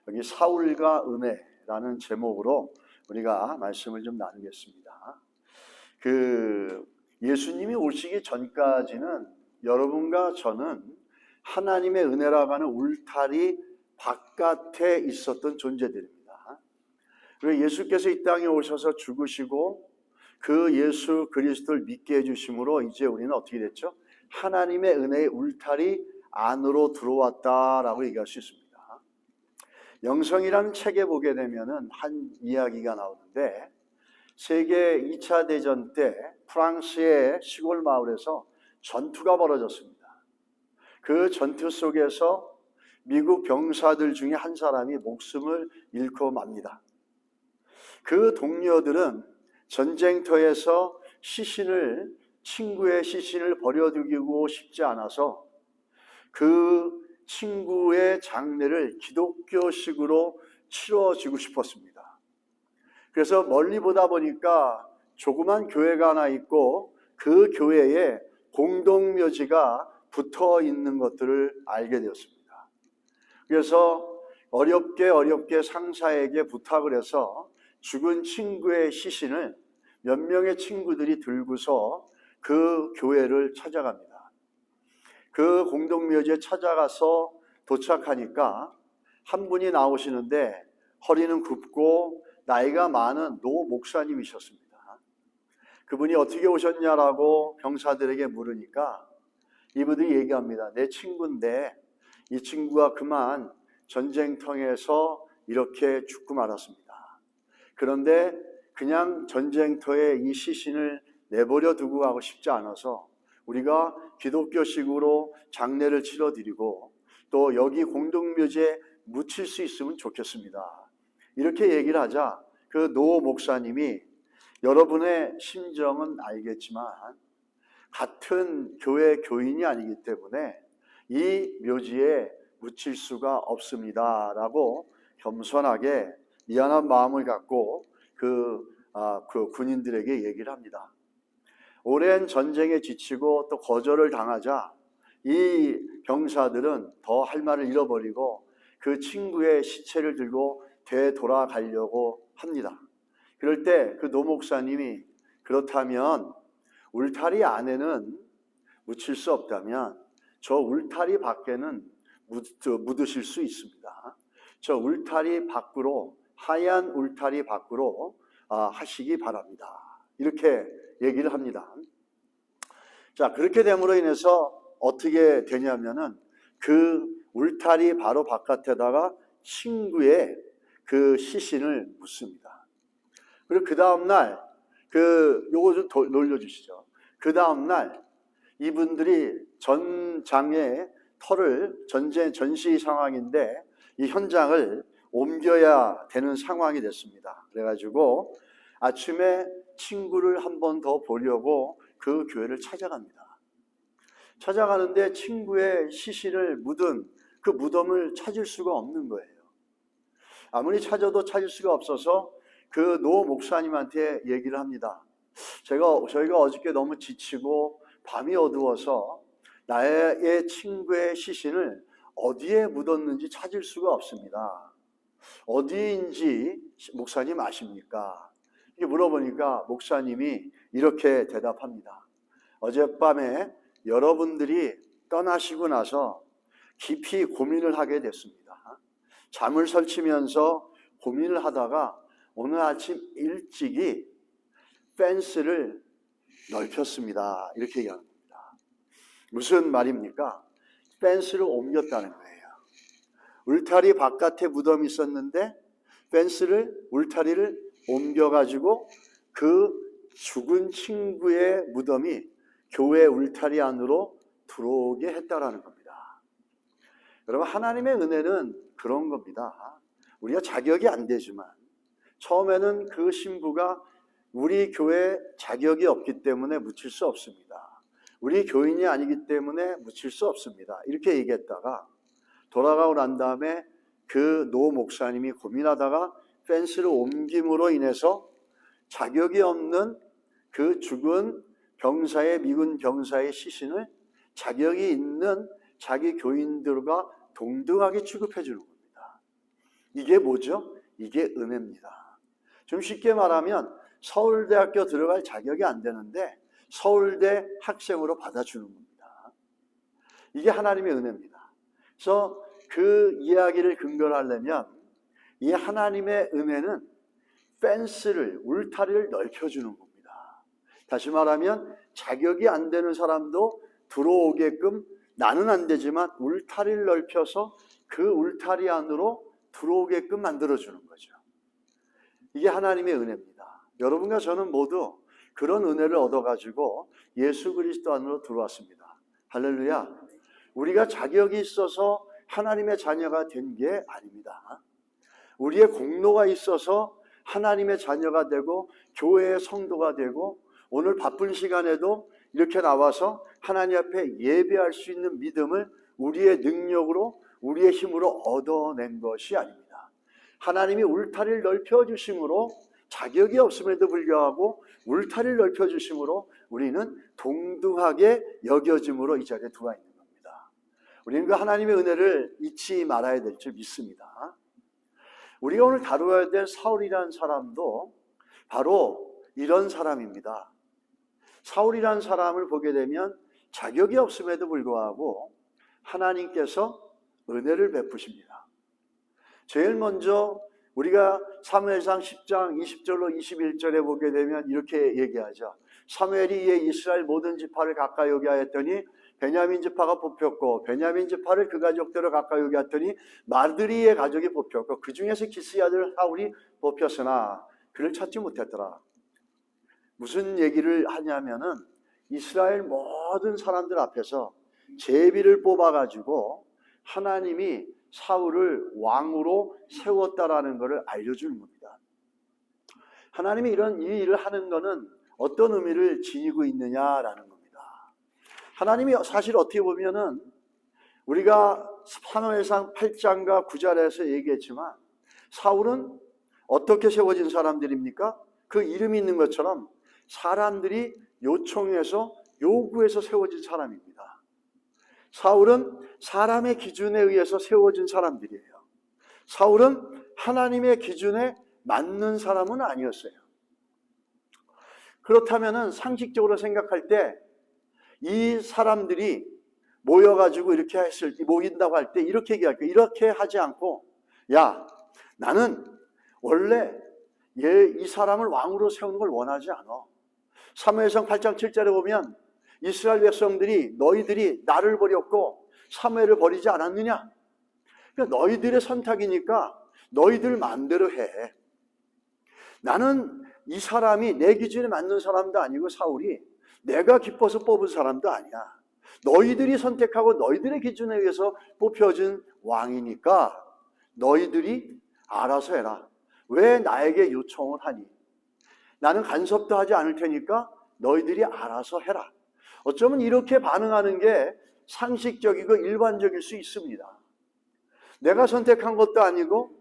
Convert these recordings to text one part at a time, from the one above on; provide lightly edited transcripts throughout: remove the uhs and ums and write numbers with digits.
여기 사울과 은혜라는 제목으로 우리가 말씀을 좀 나누겠습니다. 예수님이 오시기 전까지는 여러분과 저는 하나님의 은혜라고 하는 울타리 바깥에 있었던 존재들입니다. 그리고 예수께서 이 땅에 오셔서 죽으시고 그 예수 그리스도를 믿게 해주심으로 이제 우리는 어떻게 됐죠? 하나님의 은혜의 울타리 안으로 들어왔다라고 얘기할 수 있습니다. 영성이라는 책에 보게 되면은 한 이야기가 나오는데, 세계 2차 대전 때 프랑스의 시골 마을에서 전투가 벌어졌습니다. 그 전투 속에서 미국 병사들 중에 한 사람이 목숨을 잃고 맙니다. 그 동료들은 전쟁터에서 친구의 시신을 버려두고 싶지 않아서 그 친구의 장례를 기독교식으로 치러주고 싶었습니다. 그래서 멀리 보다 보니까 조그만 교회가 하나 있고 그 교회에 공동묘지가 붙어 있는 것들을 알게 되었습니다. 그래서 어렵게 상사에게 부탁을 해서 죽은 친구의 시신을 몇 명의 친구들이 들고서 그 교회를 찾아갑니다. 그 공동묘지에 찾아가서 도착하니까 한 분이 나오시는데 허리는 굽고 나이가 많은 노 목사님이셨습니다. 그분이 어떻게 오셨냐라고 병사들에게 물으니까 이분들이 얘기합니다. 내 친구인데 이 친구가 그만 전쟁터에서 이렇게 죽고 말았습니다. 그런데 그냥 전쟁터에 이 시신을 내버려 두고 가고 싶지 않아서 우리가 기독교식으로 장례를 치러드리고 또 여기 공동묘지에 묻힐 수 있으면 좋겠습니다. 이렇게 얘기를 하자 그 노 목사님이 여러분의 심정은 알겠지만 같은 교회 교인이 아니기 때문에 이 묘지에 묻힐 수가 없습니다 라고 겸손하게 미안한 마음을 갖고 그 군인들에게 얘기를 합니다. 오랜 전쟁에 지치고 또 거절을 당하자 이 병사들은 더 할 말을 잃어버리고 그 친구의 시체를 들고 되돌아가려고 합니다. 그럴 때 그 노 목사님이 그렇다면 울타리 안에는 묻힐 수 없다면 저 울타리 밖에는 묻으실 수 있습니다. 저 울타리 밖으로, 하얀 울타리 밖으로 하시기 바랍니다. 이렇게 얘기를 합니다. 자, 그렇게 됨으로 인해서 어떻게 되냐면은 그 울타리 바로 바깥에다가 친구의 그 시신을 묻습니다. 그리고 그 다음날 요거 좀 놀려주시죠. 그 다음날 이분들이 전장의 전시 상황인데 이 현장을 옮겨야 되는 상황이 됐습니다. 그래가지고 아침에 친구를 한 번 더 보려고 그 교회를 찾아갑니다. 찾아가는데 친구의 시신을 묻은 그 무덤을 찾을 수가 없는 거예요. 아무리 찾아도 찾을 수가 없어서 그 노 목사님한테 얘기를 합니다. 저희가 어저께 너무 지치고 밤이 어두워서 나의 친구의 시신을 어디에 묻었는지 찾을 수가 없습니다. 어디인지 목사님 아십니까? 이렇게 물어보니까 목사님이 이렇게 대답합니다. 어젯밤에 여러분들이 떠나시고 나서 깊이 고민을 하게 됐습니다. 잠을 설치면서 고민을 하다가 오늘 아침 일찍이 펜스를 넓혔습니다. 이렇게 얘기하는 겁니다. 무슨 말입니까? 펜스를 옮겼다는 거예요. 울타리 바깥에 무덤이 있었는데 울타리를 옮겨가지고 그 죽은 친구의 무덤이 교회 울타리 안으로 들어오게 했다라는 겁니다. 여러분, 하나님의 은혜는 그런 겁니다. 우리가 자격이 안 되지만 처음에는 그 신부가 우리 교회에 자격이 없기 때문에 묻힐 수 없습니다. 우리 교인이 아니기 때문에 묻힐 수 없습니다. 이렇게 얘기했다가 돌아가고 난 다음에 그 노 목사님이 고민하다가 펜스를 옮김으로 인해서 자격이 없는 그 죽은 미군 병사의 시신을 자격이 있는 자기 교인들과 동등하게 취급해 주는 겁니다. 이게 뭐죠? 이게 은혜입니다. 좀 쉽게 말하면 서울대학교 들어갈 자격이 안 되는데 서울대 학생으로 받아주는 겁니다. 이게 하나님의 은혜입니다. 그래서 그 이야기를 근거로 하려면 이 하나님의 은혜는 펜스를, 울타리를 넓혀주는 겁니다. 다시 말하면 자격이 안 되는 사람도 들어오게끔, 나는 안 되지만 울타리를 넓혀서 그 울타리 안으로 들어오게끔 만들어주는 거죠. 이게 하나님의 은혜입니다. 여러분과 저는 모두 그런 은혜를 얻어가지고 예수 그리스도 안으로 들어왔습니다. 할렐루야. 우리가 자격이 있어서 하나님의 자녀가 된 게 아닙니다. 우리의 공로가 있어서 하나님의 자녀가 되고 교회의 성도가 되고 오늘 바쁜 시간에도 이렇게 나와서 하나님 앞에 예배할 수 있는 믿음을 우리의 능력으로, 우리의 힘으로 얻어낸 것이 아닙니다. 하나님이 울타리를 넓혀주심으로, 자격이 없음에도 불구하고 울타리를 넓혀주심으로 우리는 동등하게 여겨짐으로 이 자리에 들어와 있는 겁니다. 우리는 그 하나님의 은혜를 잊지 말아야 될 줄 믿습니다. 우리가 오늘 다루어야 될 사울이라는 사람도 바로 이런 사람입니다. 사울이라는 사람을 보게 되면 자격이 없음에도 불구하고 하나님께서 은혜를 베푸십니다. 제일 먼저 우리가 사무엘상 10장 20절로 21절에 보게 되면 이렇게 얘기하죠. 사무엘이 이에 이스라엘 모든 지파를 가까이 오게 하였더니 베냐민 지파가 뽑혔고 베냐민 지파를 그 가족대로 가까이 오게 하였더니 마드리의 가족이 뽑혔고 그 중에서 기스의 아들 사울이 뽑혔으나 그를 찾지 못했더라. 무슨 얘기를 하냐면은 이스라엘 모든 사람들 앞에서 제비를 뽑아가지고 하나님이 사울을 왕으로 세웠다라는 것을 알려주는 겁니다. 하나님이 이 일을 하는 것은 어떤 의미를 지니고 있느냐라는 겁니다. 하나님이 사실 어떻게 보면은 우리가 사무엘상 8장과 9절에서 얘기했지만 사울은 어떻게 세워진 사람들입니까? 그 이름이 있는 것처럼 사람들이 요청해서 요구해서 세워진 사람입니다. 사울은 사람의 기준에 의해서 세워진 사람들이에요. 사울은 하나님의 기준에 맞는 사람은 아니었어요. 그렇다면 상식적으로 생각할 때 이 사람들이 모여가지고 이렇게 모인다고 할 때 이렇게 얘기할게요. 이렇게 하지 않고 야, 나는 원래 이 사람을 왕으로 세우는 걸 원하지 않아. 사무엘상 8장 7절에 보면 이스라엘 백성들이 너희들이 나를 버렸고 사무엘을 버리지 않았느냐? 그러니까 너희들의 선택이니까 너희들 마음대로 해. 나는 이 사람이 내 기준에 맞는 사람도 아니고 사울이 내가 기뻐서 뽑은 사람도 아니야. 너희들이 선택하고 너희들의 기준에 의해서 뽑혀진 왕이니까 너희들이 알아서 해라. 왜 나에게 요청을 하니? 나는 간섭도 하지 않을 테니까 너희들이 알아서 해라. 어쩌면 이렇게 반응하는 게 상식적이고 일반적일 수 있습니다. 내가 선택한 것도 아니고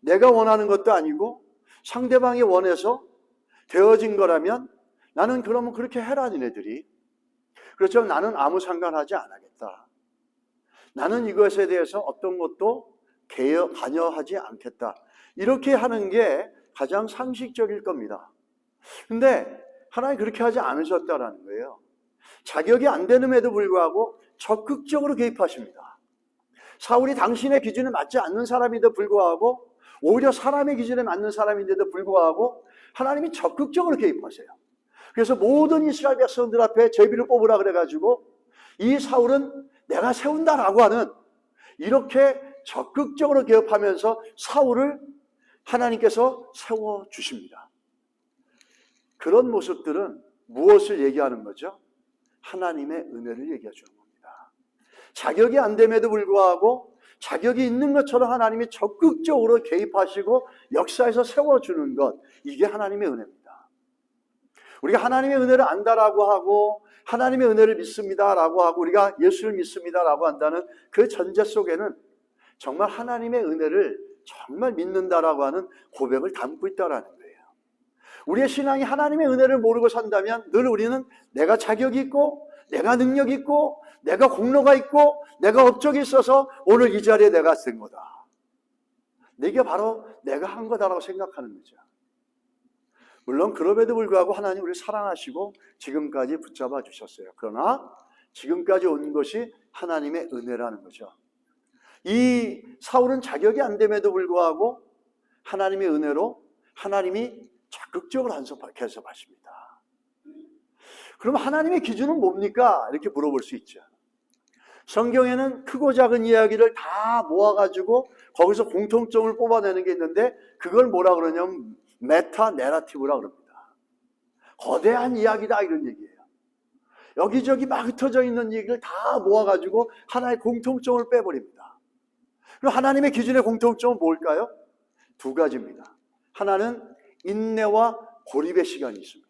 내가 원하는 것도 아니고 상대방이 원해서 되어진 거라면 나는 그러면 그렇게 해라 니네들이. 그렇죠. 나는 아무 상관하지 않겠다. 나는 이것에 대해서 어떤 것도 관여하지 않겠다. 이렇게 하는 게 가장 상식적일 겁니다. 근데 하나님 그렇게 하지 않으셨다라는 거예요. 자격이 안 되는에도 불구하고 적극적으로 개입하십니다. 사울이 당신의 기준에 맞지 않는 사람인데도 불구하고 오히려 사람의 기준에 맞는 사람인데도 불구하고 하나님이 적극적으로 개입하세요. 그래서 모든 이스라엘 백성들 앞에 제비를 뽑으라 그래가지고 이 사울은 내가 세운다라고 하는 이렇게 적극적으로 개입하면서 사울을 하나님께서 세워주십니다. 그런 모습들은 무엇을 얘기하는 거죠? 하나님의 은혜를 얘기해 주는 겁니다. 자격이 안 됨에도 불구하고 자격이 있는 것처럼 하나님이 적극적으로 개입하시고 역사에서 세워주는 것, 이게 하나님의 은혜입니다. 우리가 하나님의 은혜를 안다라고 하고 하나님의 은혜를 믿습니다라고 하고 우리가 예수를 믿습니다라고 한다는 그 전제 속에는 정말 하나님의 은혜를 정말 믿는다라고 하는 고백을 담고 있다라는 거예요. 우리의 신앙이 하나님의 은혜를 모르고 산다면 늘 우리는 내가 자격이 있고 내가 능력이 있고 내가 공로가 있고 내가 업적이 있어서 오늘 이 자리에 내가 쓴 거다. 이게 바로 내가 한 거다라고 생각하는 거죠. 물론 그럼에도 불구하고 하나님 우리를 사랑하시고 지금까지 붙잡아 주셨어요. 그러나 지금까지 온 것이 하나님의 은혜라는 거죠. 이 사울은 자격이 안 됨에도 불구하고 하나님의 은혜로 하나님이 적극적으로 개섭하십니다. 그럼 하나님의 기준은 뭡니까? 이렇게 물어볼 수 있죠. 성경에는 크고 작은 이야기를 다 모아가지고 거기서 공통점을 뽑아내는 게 있는데 그걸 뭐라 그러냐면 메타 내러티브라 그럽니다. 거대한 이야기다 이런 얘기예요. 여기저기 막 흩어져 있는 얘기를 다 모아가지고 하나의 공통점을 빼버립니다. 그럼 하나님의 기준의 공통점은 뭘까요? 두 가지입니다. 하나는 인내와 고립의 시간이 있습니다.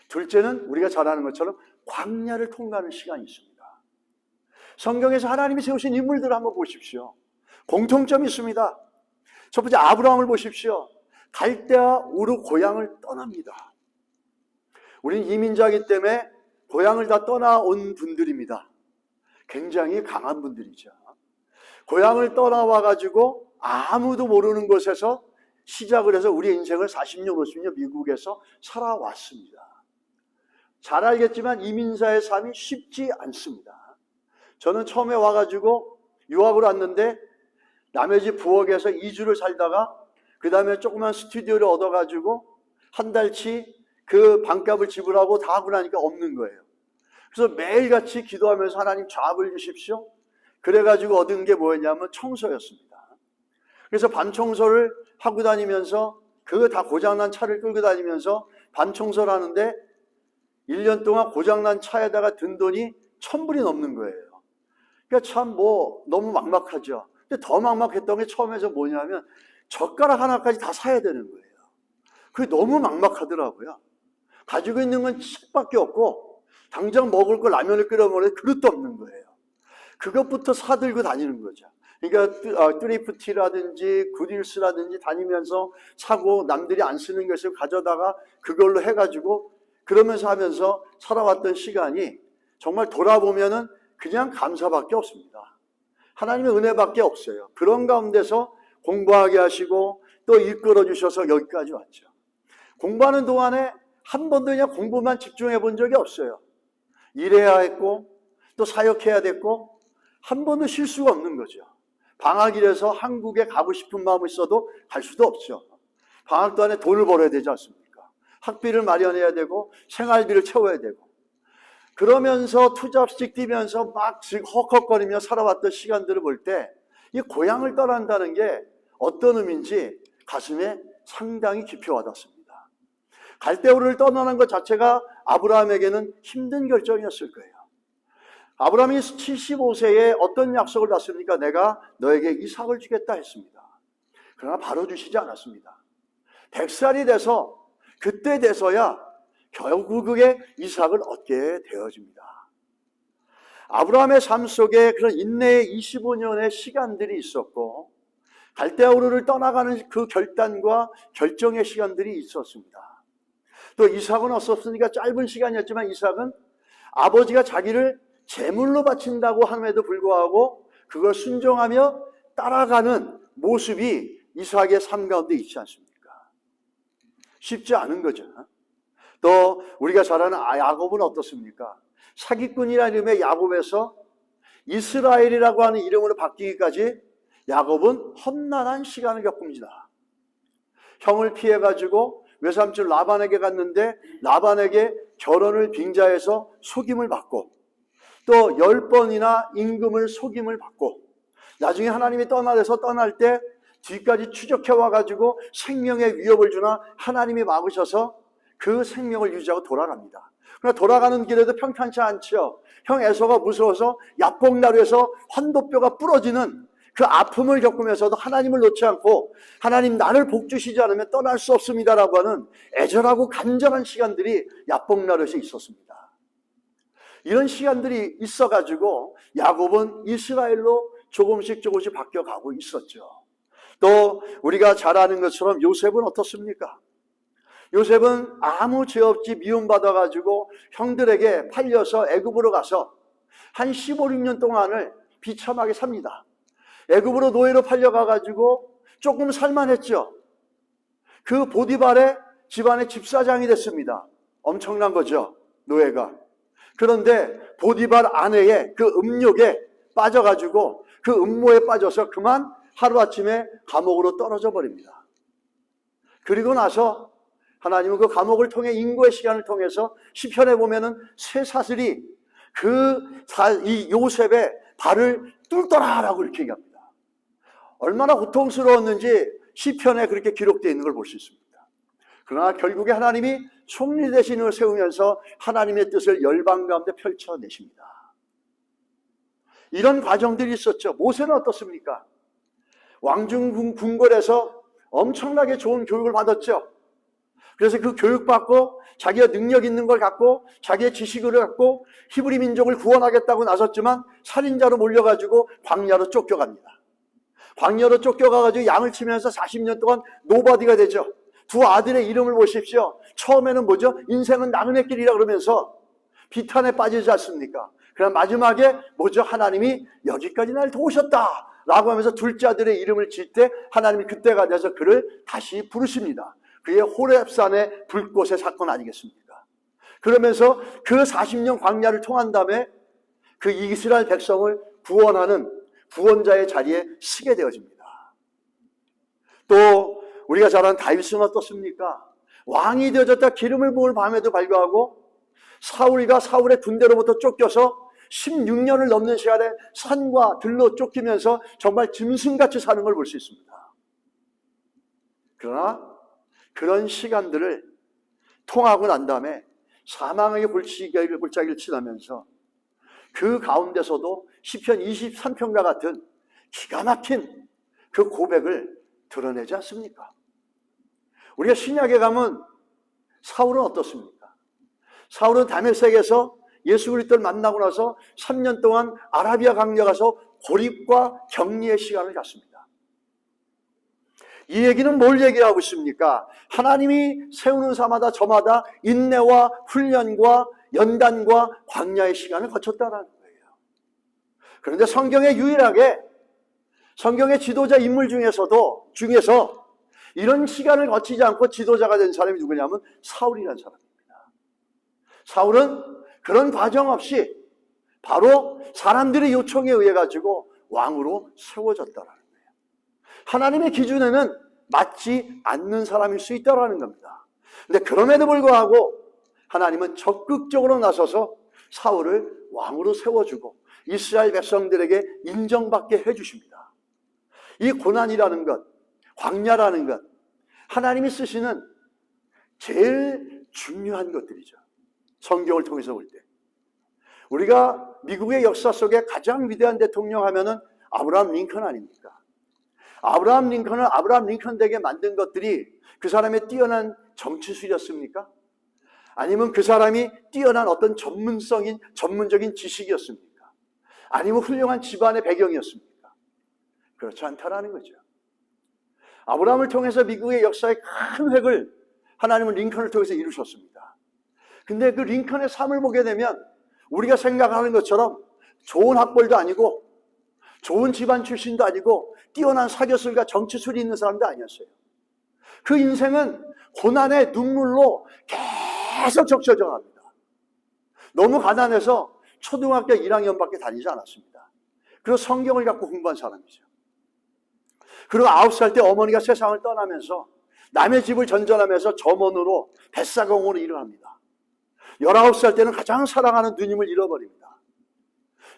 둘째는 우리가 잘 아는 것처럼 광야를 통과하는 시간이 있습니다. 성경에서 하나님이 세우신 인물들을 한번 보십시오. 공통점이 있습니다. 첫 번째 아브라함을 보십시오. 갈대아 우르 고향을 떠납니다. 우리는 이민자이기 때문에 고향을 다 떠나온 분들입니다. 굉장히 강한 분들이죠. 고향을 떠나와가지고 아무도 모르는 곳에서 시작을 해서 우리 인생을 40년, 50년 미국에서 살아왔습니다. 잘 알겠지만 이민자의 삶이 쉽지 않습니다. 저는 처음에 와가지고 유학을 왔는데 남의 집 부엌에서 2주를 살다가 그 다음에 조그만 스튜디오를 얻어가지고 한 달치 그 방값을 지불하고 다 하고 나니까 없는 거예요. 그래서 매일같이 기도하면서 하나님 잡을 주십시오. 그래가지고 얻은 게 뭐였냐면 청소였습니다. 그래서 반 청소를 하고 다니면서 그거 다 고장난 차를 끌고 다니면서 반 청소를 하는데 1년 동안 고장난 차에다가 든 돈이 1,000불이 넘는 거예요. 그러니까 참 너무 막막하죠. 근데 더 막막했던 게 처음에서 뭐냐면 젓가락 하나까지 다 사야 되는 거예요. 그게 너무 막막하더라고요. 가지고 있는 건 책밖에 없고 당장 먹을 거 라면을 끓여 먹을 그릇도 없는 거예요. 그것부터 사들고 다니는 거죠. 그러니까 트리프티라든지 구딜스라든지 다니면서 사고 남들이 안 쓰는 것을 가져다가 그걸로 해가지고 그러면서 하면서 살아왔던 시간이 정말 돌아보면은 그냥 감사밖에 없습니다. 하나님의 은혜밖에 없어요. 그런 가운데서 공부하게 하시고 또 이끌어 주셔서 여기까지 왔죠. 공부하는 동안에 한 번도 그냥 공부만 집중해 본 적이 없어요. 일해야 했고 또 사역해야 됐고 한 번도 쉴 수가 없는 거죠. 방학이라서 한국에 가고 싶은 마음이 있어도 갈 수도 없죠. 방학 동안에 돈을 벌어야 되지 않습니까? 학비를 마련해야 되고 생활비를 채워야 되고 그러면서 투잡식 뛰면서 막 헉헉거리며 살아왔던 시간들을 볼 때 이 고향을 떠난다는 게 어떤 의미인지 가슴에 상당히 깊이 와닿습니다. 갈대우르를 떠나는 것 자체가 아브라함에게는 힘든 결정이었을 거예요. 아브라함이 75세에 어떤 약속을 받습니까? 내가 너에게 이삭을 주겠다 했습니다. 그러나 바로 주시지 않았습니다. 100살이 돼서 그때 돼서야 결국에 이삭을 얻게 되어집니다. 아브라함의 삶 속에 그런 인내의 25년의 시간들이 있었고 갈대아우르를 떠나가는 그 결단과 결정의 시간들이 있었습니다. 또 이삭은 없었으니까 짧은 시간이었지만 이삭은 아버지가 자기를 제물로 바친다고 함에도 불구하고 그걸 순종하며 따라가는 모습이 이삭의 삶 가운데 있지 않습니까? 쉽지 않은 거죠. 또 우리가 잘 아는 야곱은 어떻습니까? 사기꾼이라는 이름의 야곱에서 이스라엘이라고 하는 이름으로 바뀌기까지 야곱은 험난한 시간을 겪습니다. 형을 피해가지고 외삼촌 라반에게 갔는데 라반에게 결혼을 빙자해서 속임을 받고 또 10번이나 임금을 속임을 받고 나중에 하나님이 떠나서 떠날 때 뒤까지 추적해 와가지고 생명의 위협을 주나 하나님이 막으셔서 그 생명을 유지하고 돌아갑니다. 그러나 돌아가는 길에도 평탄치 않죠. 형 에서가 무서워서 야복나루에서 환도뼈가 부러지는 그 아픔을 겪으면서도 하나님을 놓지 않고 하나님 나를 복주시지 않으면 떠날 수 없습니다라고 하는 애절하고 간절한 시간들이 야복나루에서 있었습니다. 이런 시간들이 있어가지고 야곱은 이스라엘로 조금씩 바뀌어가고 있었죠. 또 우리가 잘 아는 것처럼 요셉은 어떻습니까? 요셉은 아무 죄 없이 미움받아가지고 형들에게 팔려서 애굽으로 가서 한 15, 16년 동안을 비참하게 삽니다. 애굽으로 노예로 팔려가가지고 조금 살만했죠. 그 보디발의 집안의 집사장이 됐습니다. 엄청난 거죠, 노예가. 그런데 보디발 아내의 그 음욕에 빠져가지고 그 음모에 빠져서 그만 하루아침에 감옥으로 떨어져 버립니다. 그리고 나서 하나님은 그 감옥을 통해 인고의 시간을 통해서 시편에 보면은 새 사슬이 이 요셉의 발을 뚫더라라고 이렇게 얘기합니다. 얼마나 고통스러웠는지 시편에 그렇게 기록되어 있는 걸 볼 수 있습니다. 그러나 결국에 하나님이 섭리 대신을 세우면서 하나님의 뜻을 열방 가운데 펼쳐내십니다. 이런 과정들이 있었죠. 모세는 어떻습니까? 왕중 궁궐에서 엄청나게 좋은 교육을 받았죠. 그래서 그 교육받고 자기가 능력 있는 걸 갖고 자기의 지식을 갖고 히브리 민족을 구원하겠다고 나섰지만 살인자로 몰려가지고 광야로 쫓겨갑니다. 광야로 쫓겨가가지고 양을 치면서 40년 동안 노바디가 되죠. 두 아들의 이름을 보십시오. 처음에는 뭐죠? 인생은 나그네 길이라 그러면서 비탄에 빠지지 않습니까? 그러나 마지막에 뭐죠? 하나님이 여기까지 날 도우셨다 라고 하면서 둘째 아들의 이름을 지을 때 하나님이 그때가 돼서 그를 다시 부르십니다. 그게 호렙산의 불꽃의 사건 아니겠습니까? 그러면서 그 40년 광야를 통한 다음에 그 이스라엘 백성을 구원하는 구원자의 자리에 서게 되어집니다. 또 우리가 잘 아는 다윗은 어떻습니까? 왕이 되어졌다 기름을 부을 밤에도 발교하고 사울과 사울의 군대로부터 쫓겨서 16년을 넘는 시간에 산과 들로 쫓기면서 정말 짐승같이 사는 걸 볼 수 있습니다. 그러나 그런 시간들을 통하고 난 다음에 사망의 골짜기를 지나면서 그 가운데서도 시편 23편과 같은 기가 막힌 그 고백을 드러내지 않습니까? 우리가 신약에 가면 사울은 어떻습니까? 사울은 다메섹에서 예수 그리스도를 만나고 나서 3년 동안 아라비아 강에 가서 고립과 격리의 시간을 갖습니다. 이 얘기는 뭘 얘기하고 있습니까? 하나님이 세우는 사마다 저마다 인내와 훈련과 연단과 광야의 시간을 거쳤다는 거예요. 그런데 성경에 유일하게 성경의 지도자 인물 중에서 이런 시간을 거치지 않고 지도자가 된 사람이 누구냐면 사울이라는 사람입니다. 사울은 그런 과정 없이 바로 사람들의 요청에 의해 가지고 왕으로 세워졌다라는 거예요. 하나님의 기준에는 맞지 않는 사람일 수 있다라는 겁니다. 근데 그럼에도 불구하고 하나님은 적극적으로 나서서 사울을 왕으로 세워주고 이스라엘 백성들에게 인정받게 해주십니다. 이 고난이라는 것, 광야라는 것, 하나님이 쓰시는 제일 중요한 것들이죠. 성경을 통해서 볼 때. 우리가 미국의 역사 속에 가장 위대한 대통령 하면은 아브라함 링컨 아닙니까? 아브라함 링컨을 아브라함 링컨 되게 만든 것들이 그 사람의 뛰어난 정치술이었습니까? 아니면 그 사람이 뛰어난 어떤 전문적인 지식이었습니까? 아니면 훌륭한 집안의 배경이었습니까? 그렇지 않다라는 거죠. 아브라함을 통해서 미국의 역사의 큰 획을 하나님은 링컨을 통해서 이루셨습니다. 근데 그 링컨의 삶을 보게 되면 우리가 생각하는 것처럼 좋은 학벌도 아니고 좋은 집안 출신도 아니고 뛰어난 사교술과 정치술이 있는 사람도 아니었어요. 그 인생은 고난의 눈물로 계속 적셔져 갑니다. 너무 가난해서 초등학교 1학년밖에 다니지 않았습니다. 그리고 성경을 갖고 공부한 사람이죠. 그리고 9살 때 어머니가 세상을 떠나면서 남의 집을 전전하면서 점원으로 뱃사공으로 일을 합니다. 19살 때는 가장 사랑하는 누님을 잃어버립니다.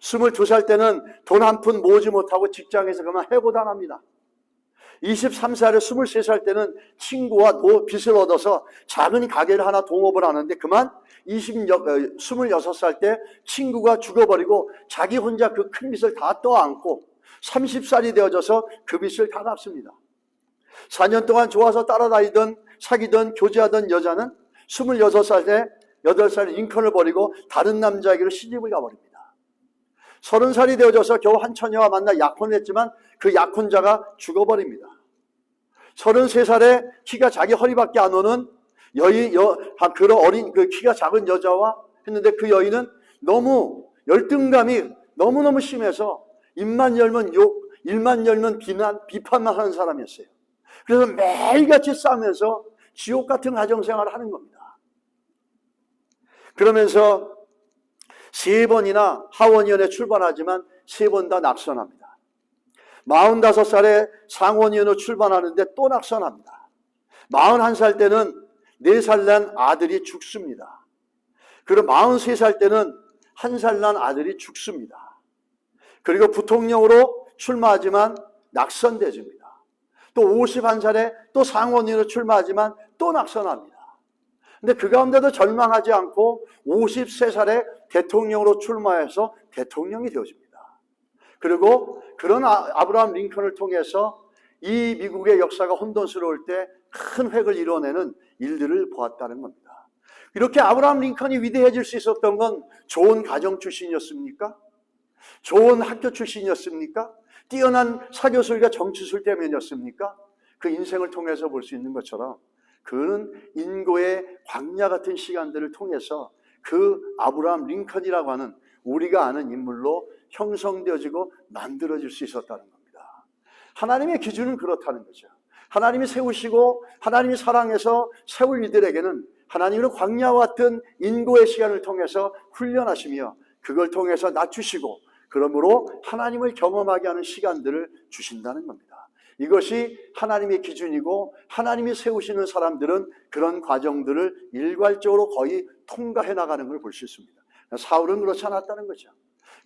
22살 때는 돈 한 푼 모으지 못하고 직장에서 그만 해고당합니다. 23살에 23살 때는 친구와 빚을 얻어서 작은 가게를 하나 동업을 하는데 그만 26살 때 친구가 죽어버리고 자기 혼자 그 큰 빚을 다 떠안고 30살이 되어져서 그 빚을 다 갚습니다. 4년 동안 좋아서 따라다니던 사귀던 교제하던 여자는 26살에 8살 링컨을 버리고 다른 남자에게로 시집을 가버립니다. 30살이 되어져서 겨우 한 처녀와 만나 약혼을 했지만 그 약혼자가 죽어버립니다. 33살에 키가 자기 허리밖에 안 오는 그런 어린 키가 작은 여자와 했는데 그 여인은 너무 열등감이 너무너무 심해서 입만 열면 욕, 입만 열면 비판만 하는 사람이었어요. 그래서 매일같이 싸우면서 지옥 같은 가정생활을 하는 겁니다. 그러면서 3번이나 하원위원회 출발하지만 3번 다 낙선합니다. 45살에 상원위원회 출발하는데 또 낙선합니다. 41살 때는 4살 난 아들이 죽습니다. 그리고 43살 때는 1살 난 아들이 죽습니다. 그리고 부통령으로 출마하지만 낙선되집니다. 또 51살에 또 상원위원회 출마하지만 또 낙선합니다. 근데 그 가운데도 절망하지 않고 53살에 대통령으로 출마해서 대통령이 되어집니다. 그리고 그런 아브라함 링컨을 통해서 이 미국의 역사가 혼돈스러울 때 큰 획을 이뤄내는 일들을 보았다는 겁니다. 이렇게 아브라함 링컨이 위대해질 수 있었던 건 좋은 가정 출신이었습니까? 좋은 학교 출신이었습니까? 뛰어난 사교술과 정치술 때문이었습니까? 그 인생을 통해서 볼 수 있는 것처럼 그는 인고의 광야 같은 시간들을 통해서 그 아브라함 링컨이라고 하는 우리가 아는 인물로 형성되어지고 만들어질 수 있었다는 겁니다. 하나님의 기준은 그렇다는 거죠. 하나님이 세우시고 하나님이 사랑해서 세울 이들에게는 하나님은 광야와 같은 인고의 시간을 통해서 훈련하시며 그걸 통해서 낮추시고 그러므로 하나님을 경험하게 하는 시간들을 주신다는 겁니다. 이것이 하나님의 기준이고 하나님이 세우시는 사람들은 그런 과정들을 일괄적으로 거의 통과해 나가는 걸 볼 수 있습니다. 사울은 그렇지 않았다는 거죠.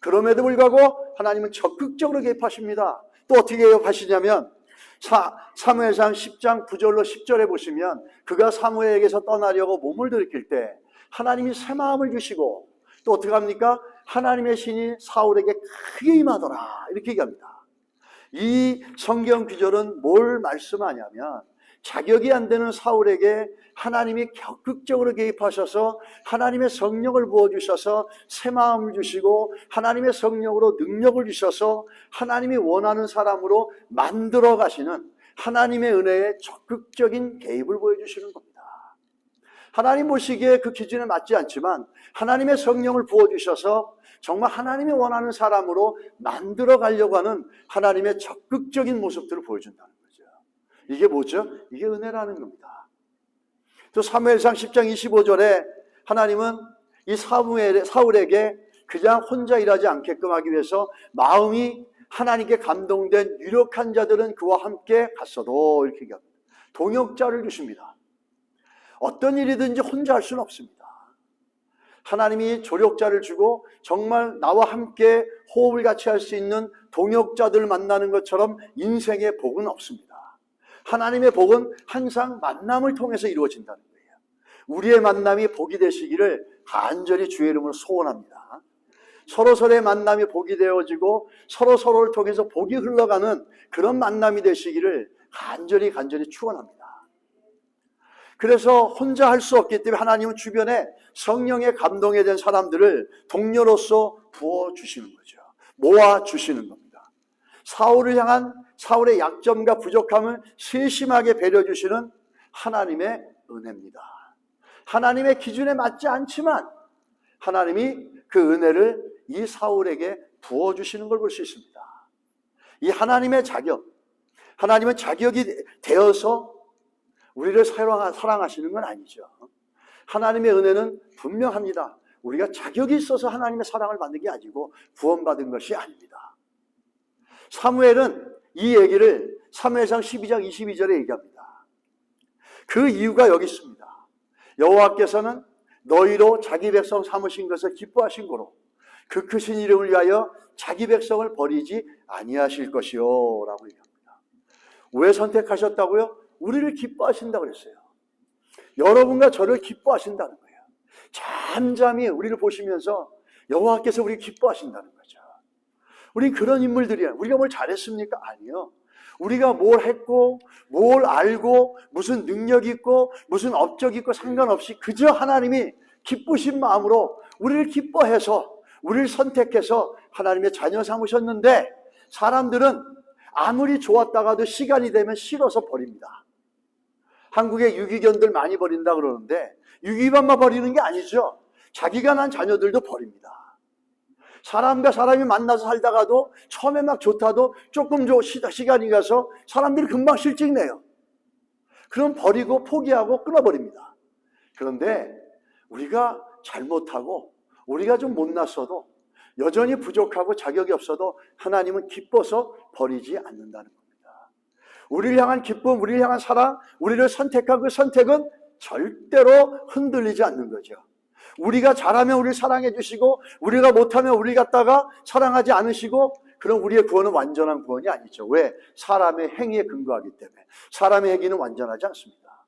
그럼에도 불구하고 하나님은 적극적으로 개입하십니다. 또 어떻게 개입하시냐면 사무엘상 10장 9절로 10절에 보시면 그가 사무엘에게서 떠나려고 몸을 들이킬 때 하나님이 새 마음을 주시고 또 어떻게 합니까? 하나님의 신이 사울에게 크게 임하더라 이렇게 얘기합니다. 이 성경 구절은 뭘 말씀하냐면 자격이 안 되는 사울에게 하나님이 적극적으로 개입하셔서 하나님의 성령을 부어주셔서 새 마음을 주시고 하나님의 성령으로 능력을 주셔서 하나님이 원하는 사람으로 만들어 가시는 하나님의 은혜에 적극적인 개입을 보여주시는 겁니다. 하나님 보시기에 그 기준에 맞지 않지만 하나님의 성령을 부어주셔서 정말 하나님이 원하는 사람으로 만들어 가려고 하는 하나님의 적극적인 모습들을 보여준다는 거죠. 이게 뭐죠? 이게 은혜라는 겁니다. 또 사무엘상 10장 25절에 하나님은 이 사울에게 그냥 혼자 일하지 않게끔 하기 위해서 마음이 하나님께 감동된 유력한 자들은 그와 함께 갔어도 이렇게 얘기합니다. 동역자를 주십니다. 어떤 일이든지 혼자 할 수는 없습니다. 하나님이 조력자를 주고 정말 나와 함께 호흡을 같이 할 수 있는 동역자들을 만나는 것처럼 인생의 복은 없습니다. 하나님의 복은 항상 만남을 통해서 이루어진다는 거예요. 우리의 만남이 복이 되시기를 간절히 주의 이름으로 소원합니다. 서로서로의 만남이 복이 되어지고 서로서로를 통해서 복이 흘러가는 그런 만남이 되시기를 간절히 축원합니다. 그래서 혼자 할 수 없기 때문에 하나님은 주변에 성령의 감동에 대한 사람들을 동료로서 부어주시는 거죠. 모아주시는 겁니다. 사울을 향한 사울의 약점과 부족함을 세심하게 배려주시는 하나님의 은혜입니다. 하나님의 기준에 맞지 않지만 하나님이 그 은혜를 이 사울에게 부어주시는 걸 볼 수 있습니다. 이 하나님의 자격, 하나님은 자격이 되어서 우리를 사랑하시는 건 아니죠. 하나님의 은혜는 분명합니다. 우리가 자격이 있어서 하나님의 사랑을 받는 게 아니고 구원받은 것이 아닙니다. 사무엘은 이 얘기를 사무엘상 12장 22절에 얘기합니다. 그 이유가 여기 있습니다. 여호와께서는 너희로 자기 백성 삼으신 것을 기뻐하신 거로 그 크신 이름을 위하여 자기 백성을 버리지 아니하실 것이요 라고 얘기합니다. 왜 선택하셨다고요? 우리를 기뻐하신다고 그랬어요. 여러분과 저를 기뻐하신다는 거예요. 잠잠히 우리를 보시면서 여호와께서 우리를 기뻐하신다는 거죠. 우리 그런 인물들이야. 우리가 뭘 잘했습니까? 아니요. 우리가 뭘 했고 뭘 알고 무슨 능력이 있고 무슨 업적이 있고 상관없이 그저 하나님이 기쁘신 마음으로 우리를 기뻐해서 우리를 선택해서 하나님의 자녀 삼으셨는데 사람들은 아무리 좋았다가도 시간이 되면 싫어서 버립니다. 한국에 유기견들 많이 버린다 그러는데 유기견만 버리는 게 아니죠. 자기가 난 자녀들도 버립니다. 사람과 사람이 만나서 살다가도 처음에 막 좋다도 조금 시간이 가서 사람들이 금방 실증내요. 그럼 버리고 포기하고 끊어버립니다. 그런데 우리가 잘못하고 우리가 좀 못났어도 여전히 부족하고 자격이 없어도 하나님은 기뻐서 버리지 않는다는 겁니다. 우리를 향한 기쁨, 우리를 향한 사랑, 우리를 선택한 그 선택은 절대로 흔들리지 않는 거죠. 우리가 잘하면 우리를 사랑해 주시고 우리가 못하면 우리 갖다가 사랑하지 않으시고, 그럼 우리의 구원은 완전한 구원이 아니죠. 왜? 사람의 행위에 근거하기 때문에. 사람의 행위는 완전하지 않습니다.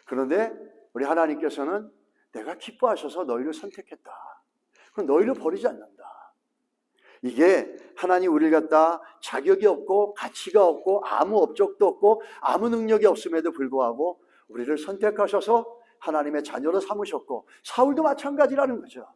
그런데 우리 하나님께서는 내가 기뻐하셔서 너희를 선택했다. 그럼 너희를 버리지 않는다. 이게 하나님 우리를 갖다 자격이 없고 가치가 없고 아무 업적도 없고 아무 능력이 없음에도 불구하고 우리를 선택하셔서 하나님의 자녀로 삼으셨고, 사울도 마찬가지라는 거죠.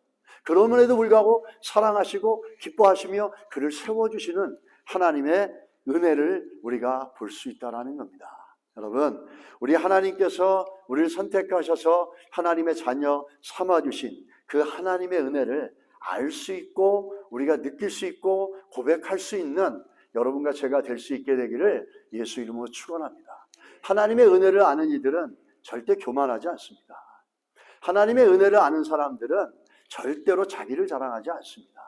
그럼에도 불구하고 사랑하시고 기뻐하시며 그를 세워주시는 하나님의 은혜를 우리가 볼 수 있다는 겁니다. 여러분, 우리 하나님께서 우리를 선택하셔서 하나님의 자녀 삼아주신 그 하나님의 은혜를 알 수 있고 우리가 느낄 수 있고 고백할 수 있는 여러분과 제가 될 수 있게 되기를 예수 이름으로 축원합니다. 하나님의 은혜를 아는 이들은 절대 교만하지 않습니다. 하나님의 은혜를 아는 사람들은 절대로 자기를 자랑하지 않습니다.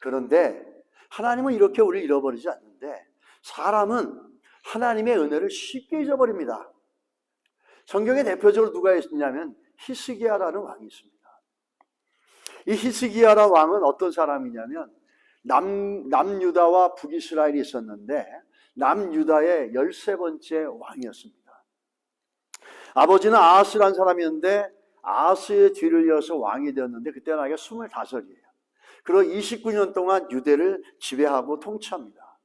그런데 하나님은 이렇게 우리를 잃어버리지 않는데 사람은 하나님의 은혜를 쉽게 잊어버립니다. 성경에 대표적으로 누가 있냐면 히스기야라는 왕이 있습니다. 이 히스기야라 왕은 어떤 사람이냐면 남유다와 북이스라엘이 있었는데 남유다의 13번째 왕이었습니다. 아버지는 아하스라는 사람이었는데 아하스의 뒤를 이어서 왕이 되었는데 그때 나이가 25이에요. 그리고 29년 동안 유대를 지배하고 통치합니다.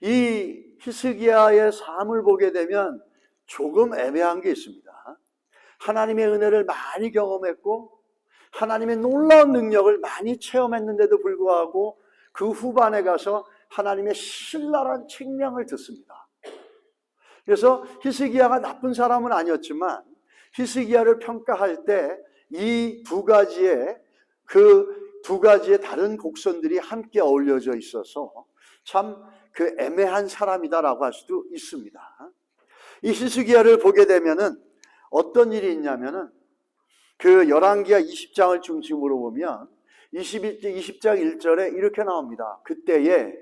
이 히스기야의 삶을 보게 되면 조금 애매한 게 있습니다. 하나님의 은혜를 많이 경험했고 하나님의 놀라운 능력을 많이 체험했는데도 불구하고 그 후반에 가서 하나님의 신랄한 책명을 듣습니다. 그래서 히스기야가 나쁜 사람은 아니었지만 히스기야를 평가할 때 이 두 가지의 다른 곡선들이 함께 어울려져 있어서 참 그 애매한 사람이다라고 할 수도 있습니다. 이 히스기야를 보게 되면은 어떤 일이 있냐면은 그 열왕기하 20장을 중심으로 보면 20장 1절에 이렇게 나옵니다. 그때에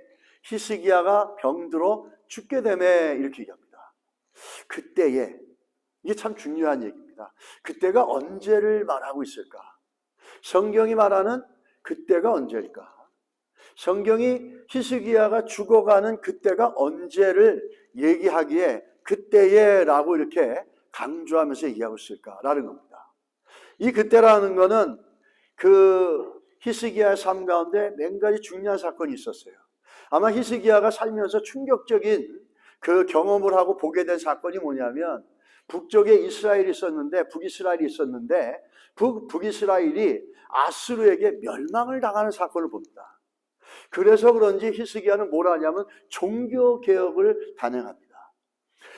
히스기야가 병들어 죽게 되매 이렇게 얘기합니다. 그때에, 이게 참 중요한 얘기입니다. 그때가 언제를 말하고 있을까? 성경이 말하는 그때가 언제일까? 성경이 히스기야가 죽어가는 그때가 언제를 얘기하기에 그때에 라고 이렇게 강조하면서 얘기하고 있을까라는 겁니다. 이 그때라는 거는 그 히스기야의 삶 가운데 몇 가지 중요한 사건이 있었어요. 아마 히스기야가 살면서 충격적인 그 경험을 하고 보게 된 사건이 뭐냐면 북쪽에 이스라엘이 있었는데 북이스라엘이 있었는데 북이스라엘이 아수르에게 멸망을 당하는 사건을 봅니다. 그래서 그런지 히스기야는 뭘 하냐면 종교개혁을 단행합니다.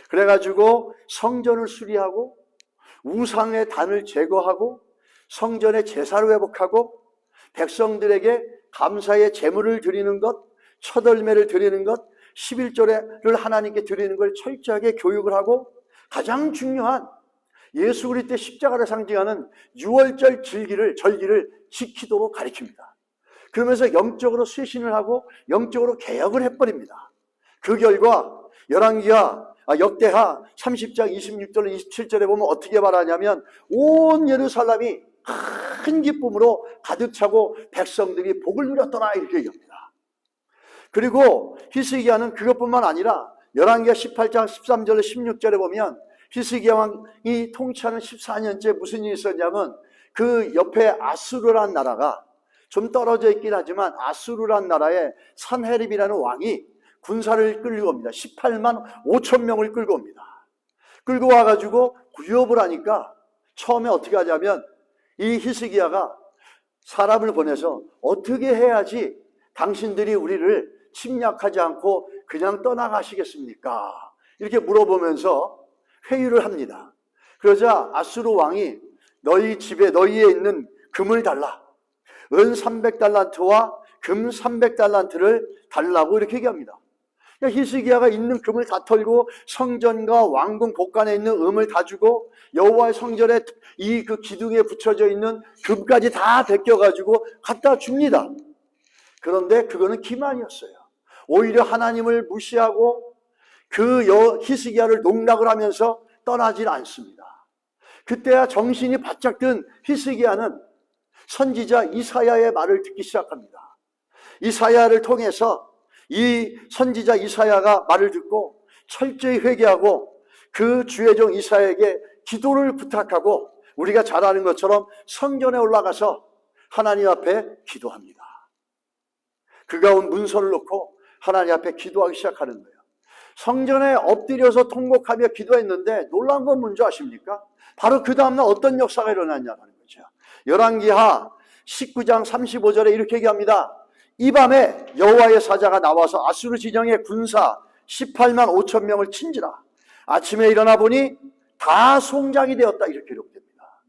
그래가지고 성전을 수리하고 우상의 단을 제거하고 성전의 제사를 회복하고 백성들에게 감사의 제물을 드리는 것, 첫 열매를 드리는 것, 11조를 하나님께 드리는 걸 철저하게 교육을 하고 가장 중요한 예수 그리스도의 십자가를 상징하는 유월절 절기를 지키도록 가르칩니다. 그러면서 영적으로 쇄신을 하고 영적으로 개혁을 해버립니다. 그 결과 역대하 30장 26절 27절에 보면 어떻게 말하냐면 온 예루살렘이 큰 기쁨으로 가득 차고 백성들이 복을 누렸더라 이렇게 얘기합니다. 그리고 히스기야는 그것뿐만 아니라 열왕기하 18장 13절 16절에 보면 히스기야 왕이 통치하는 14년째 무슨 일이 있었냐면 그 옆에 아수르라는 나라가 좀 떨어져 있긴 하지만 아수르라는 나라에 산헤립이라는 왕이 군사를 끌고 옵니다. 18만 5천 명을 끌고 옵니다. 끌고 와가지고 구협을 하니까 처음에 어떻게 하냐면 이 히스기야가 사람을 보내서 어떻게 해야지 당신들이 우리를 침략하지 않고 그냥 떠나가시겠습니까? 이렇게 물어보면서 회의를 합니다. 그러자 아수르 왕이 너희 집에 너희에 있는 금을 달라. 은 300달란트와 금 300달란트를 달라고 이렇게 얘기합니다. 그러니까 히스기야가 있는 금을 다 털고 성전과 왕궁 복간에 있는 음을 다 주고 여호와의 성전에 이 그 기둥에 붙여져 있는 금까지 다 벗겨가지고 갖다 줍니다. 그런데 그거는 기만이었어요. 오히려 하나님을 무시하고 그 히스기야를 농락을 하면서 떠나질 않습니다. 그때야 정신이 바짝 든 히스기야는 선지자 이사야의 말을 듣기 시작합니다. 이사야를 통해서 이 선지자 이사야가 말을 듣고 철저히 회개하고 그 주의 종 이사야에게 기도를 부탁하고 우리가 잘 아는 것처럼 성전에 올라가서 하나님 앞에 기도합니다. 그가 온 문서를 놓고 하나님 앞에 기도하기 시작하는 거예요. 성전에 엎드려서 통곡하며 기도했는데 놀라운 건 뭔지 아십니까? 바로 그 다음날 어떤 역사가 일어났냐는 거죠. 열왕기하 19장 35절에 이렇게 얘기합니다. 이 밤에 여호와의 사자가 나와서 아수르 진영의 군사 18만 5천 명을 친지라. 아침에 일어나 보니 다 송장이 되었다. 이렇게 기록됩니다.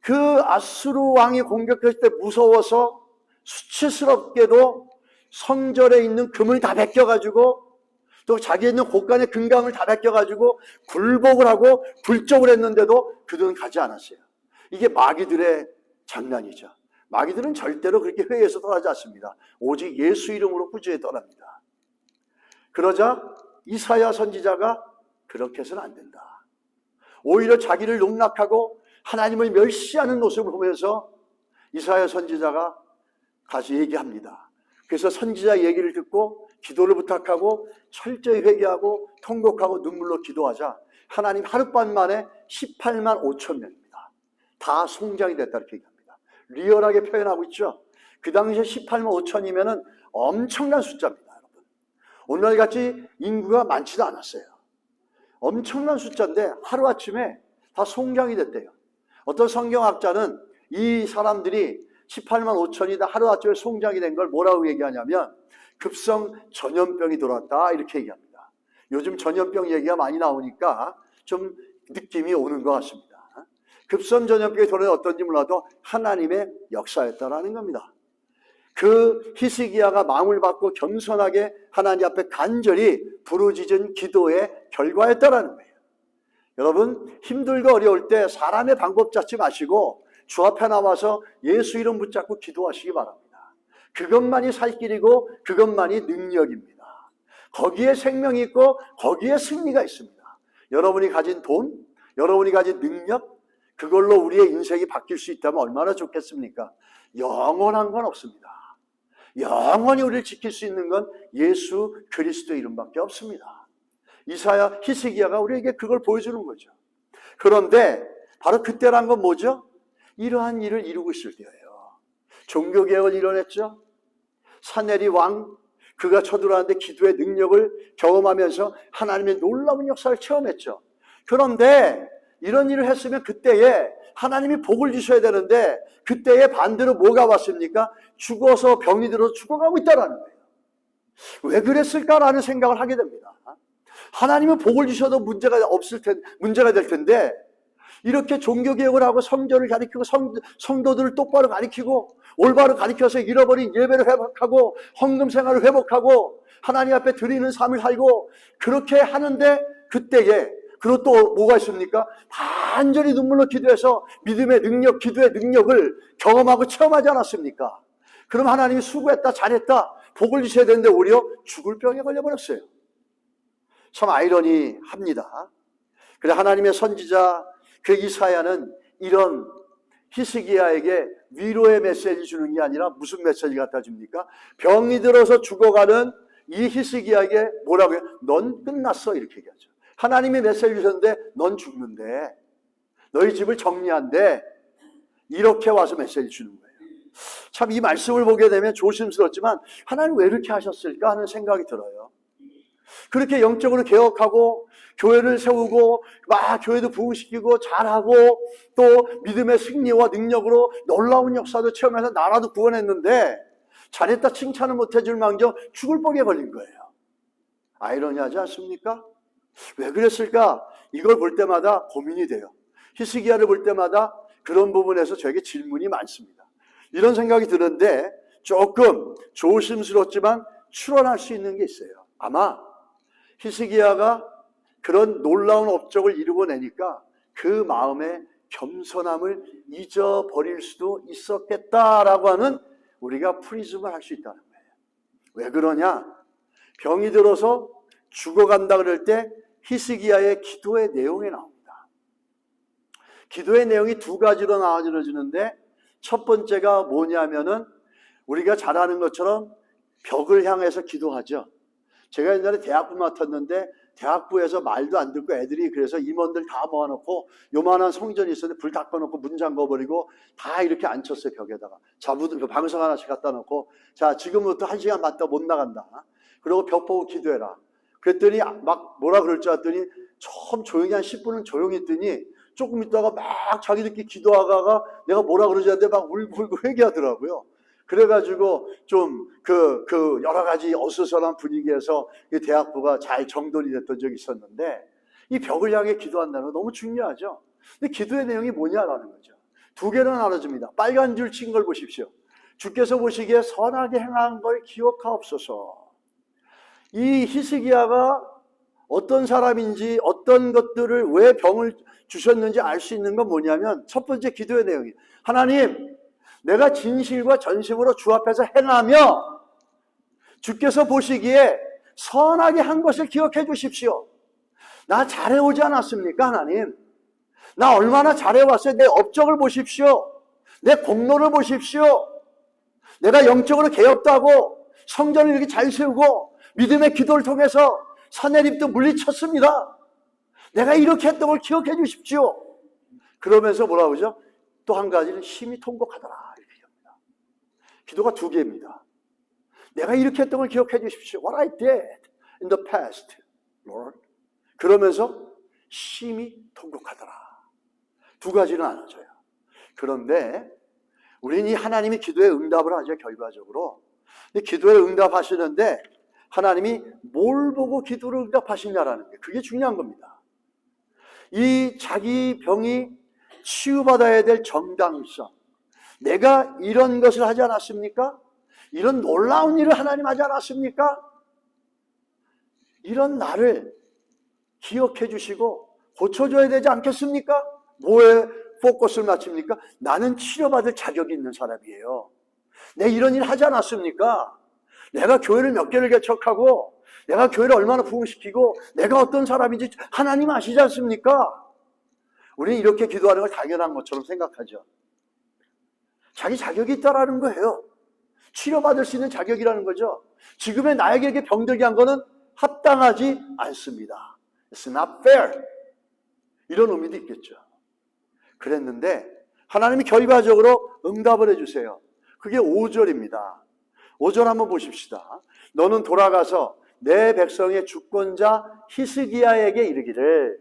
그 아수르 왕이 공격했을 때 무서워서 수치스럽게도 성전에 있는 금을 다 벗겨가지고 또 자기 있는 곳간의 금강을 다 벗겨가지고 굴복을 하고 굴족을 했는데도 그들은 가지 않았어요. 이게 마귀들의 장난이죠. 마귀들은 절대로 그렇게 회의에서 떠나지 않습니다. 오직 예수 이름으로 꾸준히 떠납니다. 그러자 이사야 선지자가 그렇게 해서는 안 된다. 오히려 자기를 농락하고 하나님을 멸시하는 모습을 보면서 이사야 선지자가 다시 얘기합니다. 그래서 선지자 얘기를 듣고 기도를 부탁하고 철저히 회개하고 통곡하고 눈물로 기도하자 하나님 하룻밤 만에 18만 5천 명입니다. 다 송장이 됐다 이렇게 얘기합니다. 리얼하게 표현하고 있죠. 그 당시에 18만 5천이면 엄청난 숫자입니다. 여러분. 오늘같이 인구가 많지도 않았어요. 엄청난 숫자인데 하루아침에 다 송장이 됐대요. 어떤 성경학자는 이 사람들이 18만 5천이 다 하루아침에 송장이 된 걸 뭐라고 얘기하냐면 급성 전염병이 돌았다 이렇게 얘기합니다. 요즘 전염병 얘기가 많이 나오니까 좀 느낌이 오는 것 같습니다. 급성 전염병이 돌아서 어떤지 몰라도 하나님의 역사였다라는 겁니다. 그 히스기야가 마음을 받고 겸손하게 하나님 앞에 간절히 부르짖은 기도의 결과였다라는 거예요. 여러분 힘들고 어려울 때 사람의 방법 찾지 마시고 주 앞에 나와서 예수 이름 붙잡고 기도하시기 바랍니다. 그것만이 살 길이고 그것만이 능력입니다. 거기에 생명이 있고 거기에 승리가 있습니다. 여러분이 가진 돈, 여러분이 가진 능력, 그걸로 우리의 인생이 바뀔 수 있다면 얼마나 좋겠습니까? 영원한 건 없습니다. 영원히 우리를 지킬 수 있는 건 예수 그리스도 이름밖에 없습니다. 이사야, 히스기야가 우리에게 그걸 보여주는 거죠. 그런데 바로 그때란 건 뭐죠? 이러한 일을 이루고 있을 때예요. 종교개혁을 이뤄냈죠. 사내리 왕, 그가 쳐들어왔는데 기도의 능력을 경험하면서 하나님의 놀라운 역사를 체험했죠. 그런데 이런 일을 했으면 그때에 하나님이 복을 주셔야 되는데 그때에 반대로 뭐가 왔습니까? 죽어서 병이 들어서 죽어가고 있다는 거예요. 왜 그랬을까라는 생각을 하게 됩니다. 하나님은 복을 주셔도 문제가 될 텐데 이렇게 종교개혁을 하고 성전을 가리키고 성도들을 똑바로 가리키고 올바로 가리켜서 잃어버린 예배를 회복하고 헌금 생활을 회복하고 하나님 앞에 드리는 삶을 살고 그렇게 하는데 그때에 그리고 또 뭐가 있습니까? 간절히 눈물로 기도해서 믿음의 능력, 기도의 능력을 경험하고 체험하지 않았습니까? 그럼 하나님이 수고했다, 잘했다, 복을 주셔야 되는데 오히려 죽을 병에 걸려버렸어요. 참 아이러니합니다. 그래 하나님의 선지자 그 이사야는 이런 히스기야에게 위로의 메시지 주는 게 아니라 무슨 메시지 갖다 줍니까? 병이 들어서 죽어가는 이 히스기야에게 뭐라고 해요? 넌 끝났어 이렇게 얘기하죠. 하나님이 메시지 주셨는데 넌 죽는데 너희 집을 정리한대 이렇게 와서 메시지 주는 거예요. 참 이 말씀을 보게 되면 조심스럽지만 하나님 왜 이렇게 하셨을까 하는 생각이 들어요. 그렇게 영적으로 개혁하고 교회를 세우고 막 교회도 부흥시키고 잘하고 또 믿음의 승리와 능력으로 놀라운 역사도 체험해서 나라도 구원했는데 잘했다 칭찬을 못해줄 망정 죽을 복에 걸린 거예요. 아이러니하지 않습니까? 왜 그랬을까? 이걸 볼 때마다 고민이 돼요. 히스기야를 볼 때마다 그런 부분에서 저에게 질문이 많습니다. 이런 생각이 드는데 조금 조심스럽지만 추론할 수 있는 게 있어요. 아마 히스기야가 그런 놀라운 업적을 이루고내니까 그 마음의 겸손함을 잊어버릴 수도 있었겠다라고 하는 우리가 프리즘을 할 수 있다는 거예요. 왜 그러냐? 병이 들어서 죽어간다 그럴 때 히스기야의 기도의 내용이 나옵니다. 기도의 내용이 두 가지로 나눠지는데 첫 번째가 뭐냐면은 우리가 잘 아는 것처럼 벽을 향해서 기도하죠. 제가 옛날에 대학부 맡았는데 대학부에서 말도 안 듣고 애들이 그래서 임원들 다 모아놓고 요만한 성전이 있었는데 불 다 꺼놓고 문 잠궈버리고 다 이렇게 앉혔어요. 벽에다가. 자, 방석 하나씩 갖다 놓고 자, 지금부터 1시간 맞다 못 나간다. 그리고 벽 보고 기도해라. 그랬더니 막 뭐라 그럴 줄 알았더니 처음 조용히 한 10분은 조용히 했더니 조금 있다가 막 자기들끼리 기도하다가 내가 뭐라 그러지 않는데 막 울고 회개하더라고요. 그래가지고 좀 그 여러 가지 어수선한 분위기에서 이 대학부가 잘 정돈이 됐던 적이 있었는데 이 벽을 향해 기도한다는 거 너무 중요하죠. 근데 기도의 내용이 뭐냐라는 거죠. 두 개로 나눠집니다. 빨간 줄 친 걸 보십시오. 주께서 보시기에 선하게 행한 걸 기억하옵소서. 이 히스기야가 어떤 사람인지 어떤 것들을 왜 병을 주셨는지 알 수 있는 건 뭐냐면 첫 번째 기도의 내용이에요. 하나님, 내가 진실과 전심으로 주 앞에서 행하며 주께서 보시기에 선하게 한 것을 기억해 주십시오. 나 잘해오지 않았습니까, 하나님? 나 얼마나 잘해왔어요. 내 업적을 보십시오. 내 공로를 보십시오. 내가 영적으로 개혁도 하고 성전을 이렇게 잘 세우고 믿음의 기도를 통해서 사내립도 물리쳤습니다. 내가 이렇게 했던 걸 기억해 주십시오. 그러면서 뭐라고 그러죠? 또 한 가지는 심히 통곡하더라 이렇게 합니다. 기도가 두 개입니다. 내가 이렇게 했던 걸 기억해 주십시오. What I did in the past, Lord. 그러면서 심히 통곡하더라. 두 가지는 나눠져요. 그런데 우리는 이 하나님이 기도에 응답을 하죠. 결과적으로. 근데 기도에 응답하시는데 하나님이 뭘 보고 기도를 응답하시냐라는 게 그게 중요한 겁니다. 이 자기 병이 치유받아야 될 정당성. 내가 이런 것을 하지 않았습니까? 이런 놀라운 일을 하나님 하지 않았습니까? 이런 나를 기억해 주시고 고쳐줘야 되지 않겠습니까? 뭐에 포커스를 맞춥니까? 나는 치료받을 자격이 있는 사람이에요. 내가 이런 일 하지 않았습니까? 내가 교회를 몇 개를 개척하고 내가 교회를 얼마나 부흥시키고 내가 어떤 사람인지 하나님 아시지 않습니까? 우리는 이렇게 기도하는 걸 당연한 것처럼 생각하죠. 자기 자격이 있다라는 거예요. 치료받을 수 있는 자격이라는 거죠. 지금의 나에게 이렇게 병들게 한 거는 합당하지 않습니다. It's not fair. 이런 의미도 있겠죠. 그랬는데 하나님이 결과적으로 응답을 해주세요. 그게 5절입니다. 5절 한번 보십시다. 너는 돌아가서 내 백성의 주권자 히스기야에게 이르기를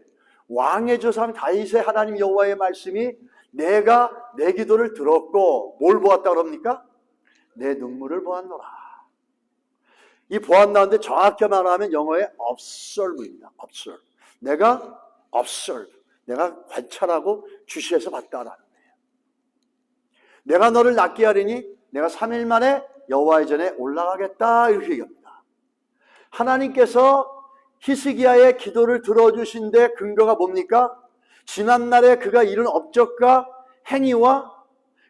왕의 조상 다윗의 하나님 여호와의 말씀이 내가 내 기도를 들었고 뭘 보았다 그럽니까? 내 눈물을 보았노라. 이 보았나는데 정확히 말하면 영어의 observe입니다. observe. 내가 observe. 내가 관찰하고 주시해서 봤다라는 거예요. 내가 너를 낫게 하리니 내가 3일 만에 여호와의 전에 올라가겠다 이렇게 얘기합니다. 하나님께서 히스기야의 기도를 들어주신 데 근거가 뭡니까? 지난날에 그가 이룬 업적과 행위와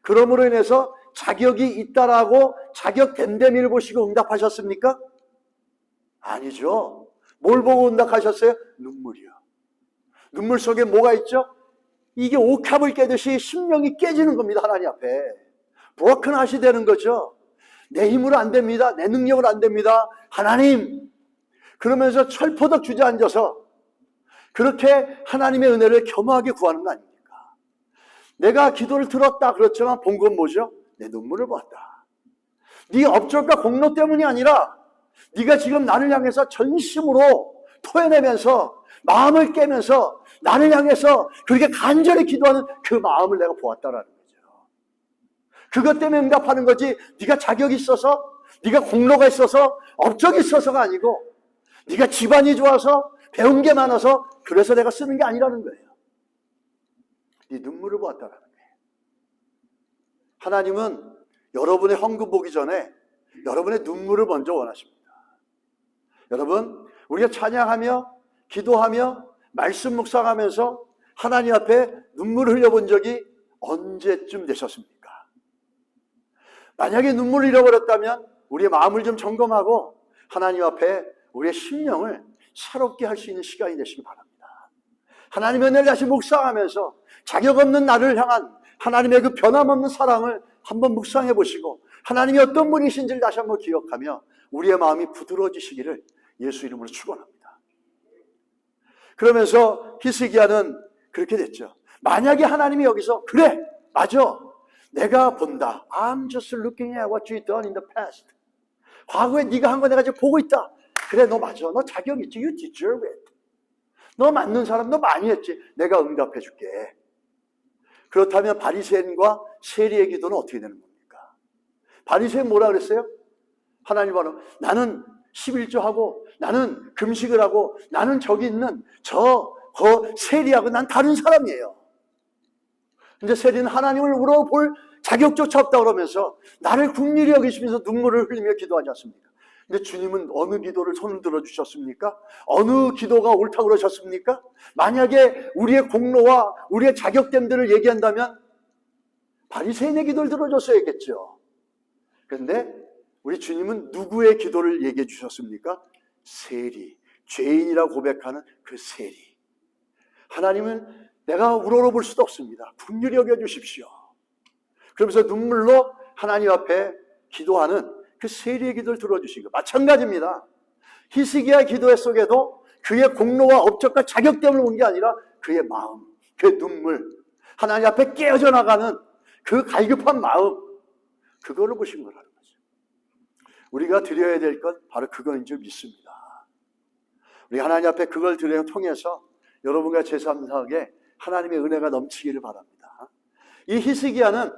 그러므로 인해서 자격이 있다라고 자격된 데미를 보시고 응답하셨습니까? 아니죠. 뭘 보고 응답하셨어요? 눈물이요. 눈물 속에 뭐가 있죠? 이게 옥합을 깨듯이 심령이 깨지는 겁니다. 하나님 앞에. broken heart이 되는 거죠. 내 힘으로 안 됩니다. 내 능력으로 안 됩니다. 하나님. 그러면서 철포덕 주저앉아서 그렇게 하나님의 은혜를 겸허하게 구하는 거 아닙니까? 내가 기도를 들었다 그렇지만 본 건 뭐죠? 내 눈물을 보았다. 네 업적과 공로 때문이 아니라 네가 지금 나를 향해서 전심으로 토해내면서 마음을 깨면서 나를 향해서 그렇게 간절히 기도하는 그 마음을 내가 보았다라는 거죠. 그것 때문에 응답하는 거지 네가 자격이 있어서 네가 공로가 있어서 업적이 있어서가 아니고 네가 집안이 좋아서 배운 게 많아서 그래서 내가 쓰는 게 아니라는 거예요. 네 눈물을 보았다라는 거예요. 하나님은 여러분의 헌금 보기 전에 여러분의 눈물을 먼저 원하십니다. 여러분, 우리가 찬양하며 기도하며 말씀 묵상하면서 하나님 앞에 눈물을 흘려본 적이 언제쯤 되셨습니까? 만약에 눈물을 잃어버렸다면 우리의 마음을 좀 점검하고 하나님 앞에 우리의 심령을 새롭게 할 수 있는 시간이 되시기 바랍니다. 하나님의 은혜를 다시 묵상하면서 자격 없는 나를 향한 하나님의 그 변함없는 사랑을 한번 묵상해 보시고 하나님이 어떤 분이신지를 다시 한번 기억하며 우리의 마음이 부드러워지시기를 예수 이름으로 축원합니다. 그러면서 히스기야는 그렇게 됐죠. 만약에 하나님이 여기서 그래, 맞아, 내가 본다. I'm just looking at what you done in the past. 과거에 네가 한 거 내가 지금 보고 있다. 그래, 너 맞아. 너 자격 있지. You deserve it. 너 맞는 사람, 너 많이 했지. 내가 응답해 줄게. 그렇다면 바리새인과 세리의 기도는 어떻게 되는 겁니까? 바리새인 뭐라 그랬어요? 하나님 바로 나는 11조하고 나는 금식을 하고 나는 저기 있는 세리하고 난 다른 사람이에요. 근데 세리는 하나님을 물어볼 자격조차 없다 그러면서 나를 긍휼히 여기시면서 눈물을 흘리며 기도하지 않습니까? 근데 주님은 어느 기도를 손을 들어주셨습니까? 어느 기도가 옳다고 그러셨습니까? 만약에 우리의 공로와 우리의 자격됨들을 얘기한다면 바리새인의 기도를 들어줬어야겠죠. 그런데 우리 주님은 누구의 기도를 얘기해 주셨습니까? 세리, 죄인이라고 고백하는 그 세리. 하나님은 내가 우러러볼 수도 없습니다. 긍휼히 여겨주십시오. 그러면서 눈물로 하나님 앞에 기도하는 그 세리의 기도를 들어주신 것. 마찬가지입니다. 히스기야의 기도 속에도 그의 공로와 업적과 자격 때문에 온 게 아니라 그의 마음, 그의 눈물, 하나님 앞에 깨어져 나가는 그 갈급한 마음, 그거를 보신 거라는 거죠. 우리가 드려야 될 것 바로 그거인 줄 믿습니다. 우리 하나님 앞에 그걸 드려 통해서 여러분과 제3사에게 하나님의 은혜가 넘치기를 바랍니다. 이 히스기야는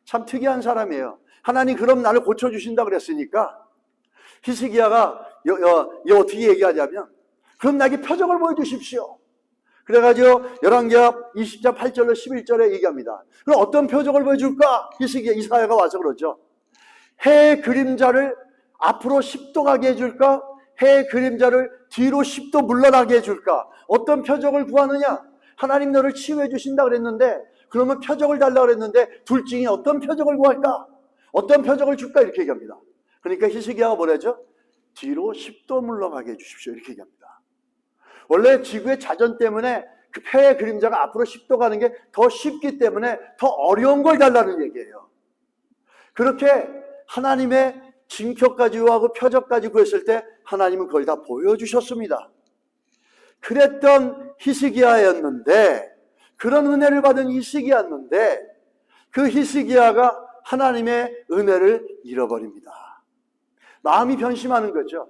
참 특이한 사람이에요. 하나님 그럼 나를 고쳐주신다 그랬으니까 히스기야가 어떻게 얘기하냐면 그럼 나에게 표적을 보여주십시오. 그래가지고 열왕기하 20장 8절로 11절에 얘기합니다. 그럼 어떤 표적을 보여줄까? 히스기야 이사야가 와서 그러죠. 해의 그림자를 앞으로 10도 가게 해줄까? 해의 그림자를 뒤로 10도 물러나게 해줄까? 어떤 표적을 구하느냐? 하나님 너를 치유해 주신다 그랬는데 그러면 표적을 달라 그랬는데 둘 중에 어떤 표적을 구할까? 어떤 표적을 줄까? 이렇게 얘기합니다. 그러니까 히스기야가 뭐라죠? 뒤로 10도 물러가게 해주십시오. 이렇게 얘기합니다. 원래 지구의 자전 때문에 그 해의 그림자가 앞으로 10도 가는 게 더 쉽기 때문에 더 어려운 걸 달라는 얘기예요. 그렇게 하나님의 징표까지 요하고 표적까지 구했을 때 하나님은 그걸 다 보여주셨습니다. 그랬던 히스기야였는데 그런 은혜를 받은 히스기야였는데 그 히스기야가 하나님의 은혜를 잃어버립니다. 마음이 변심하는 거죠.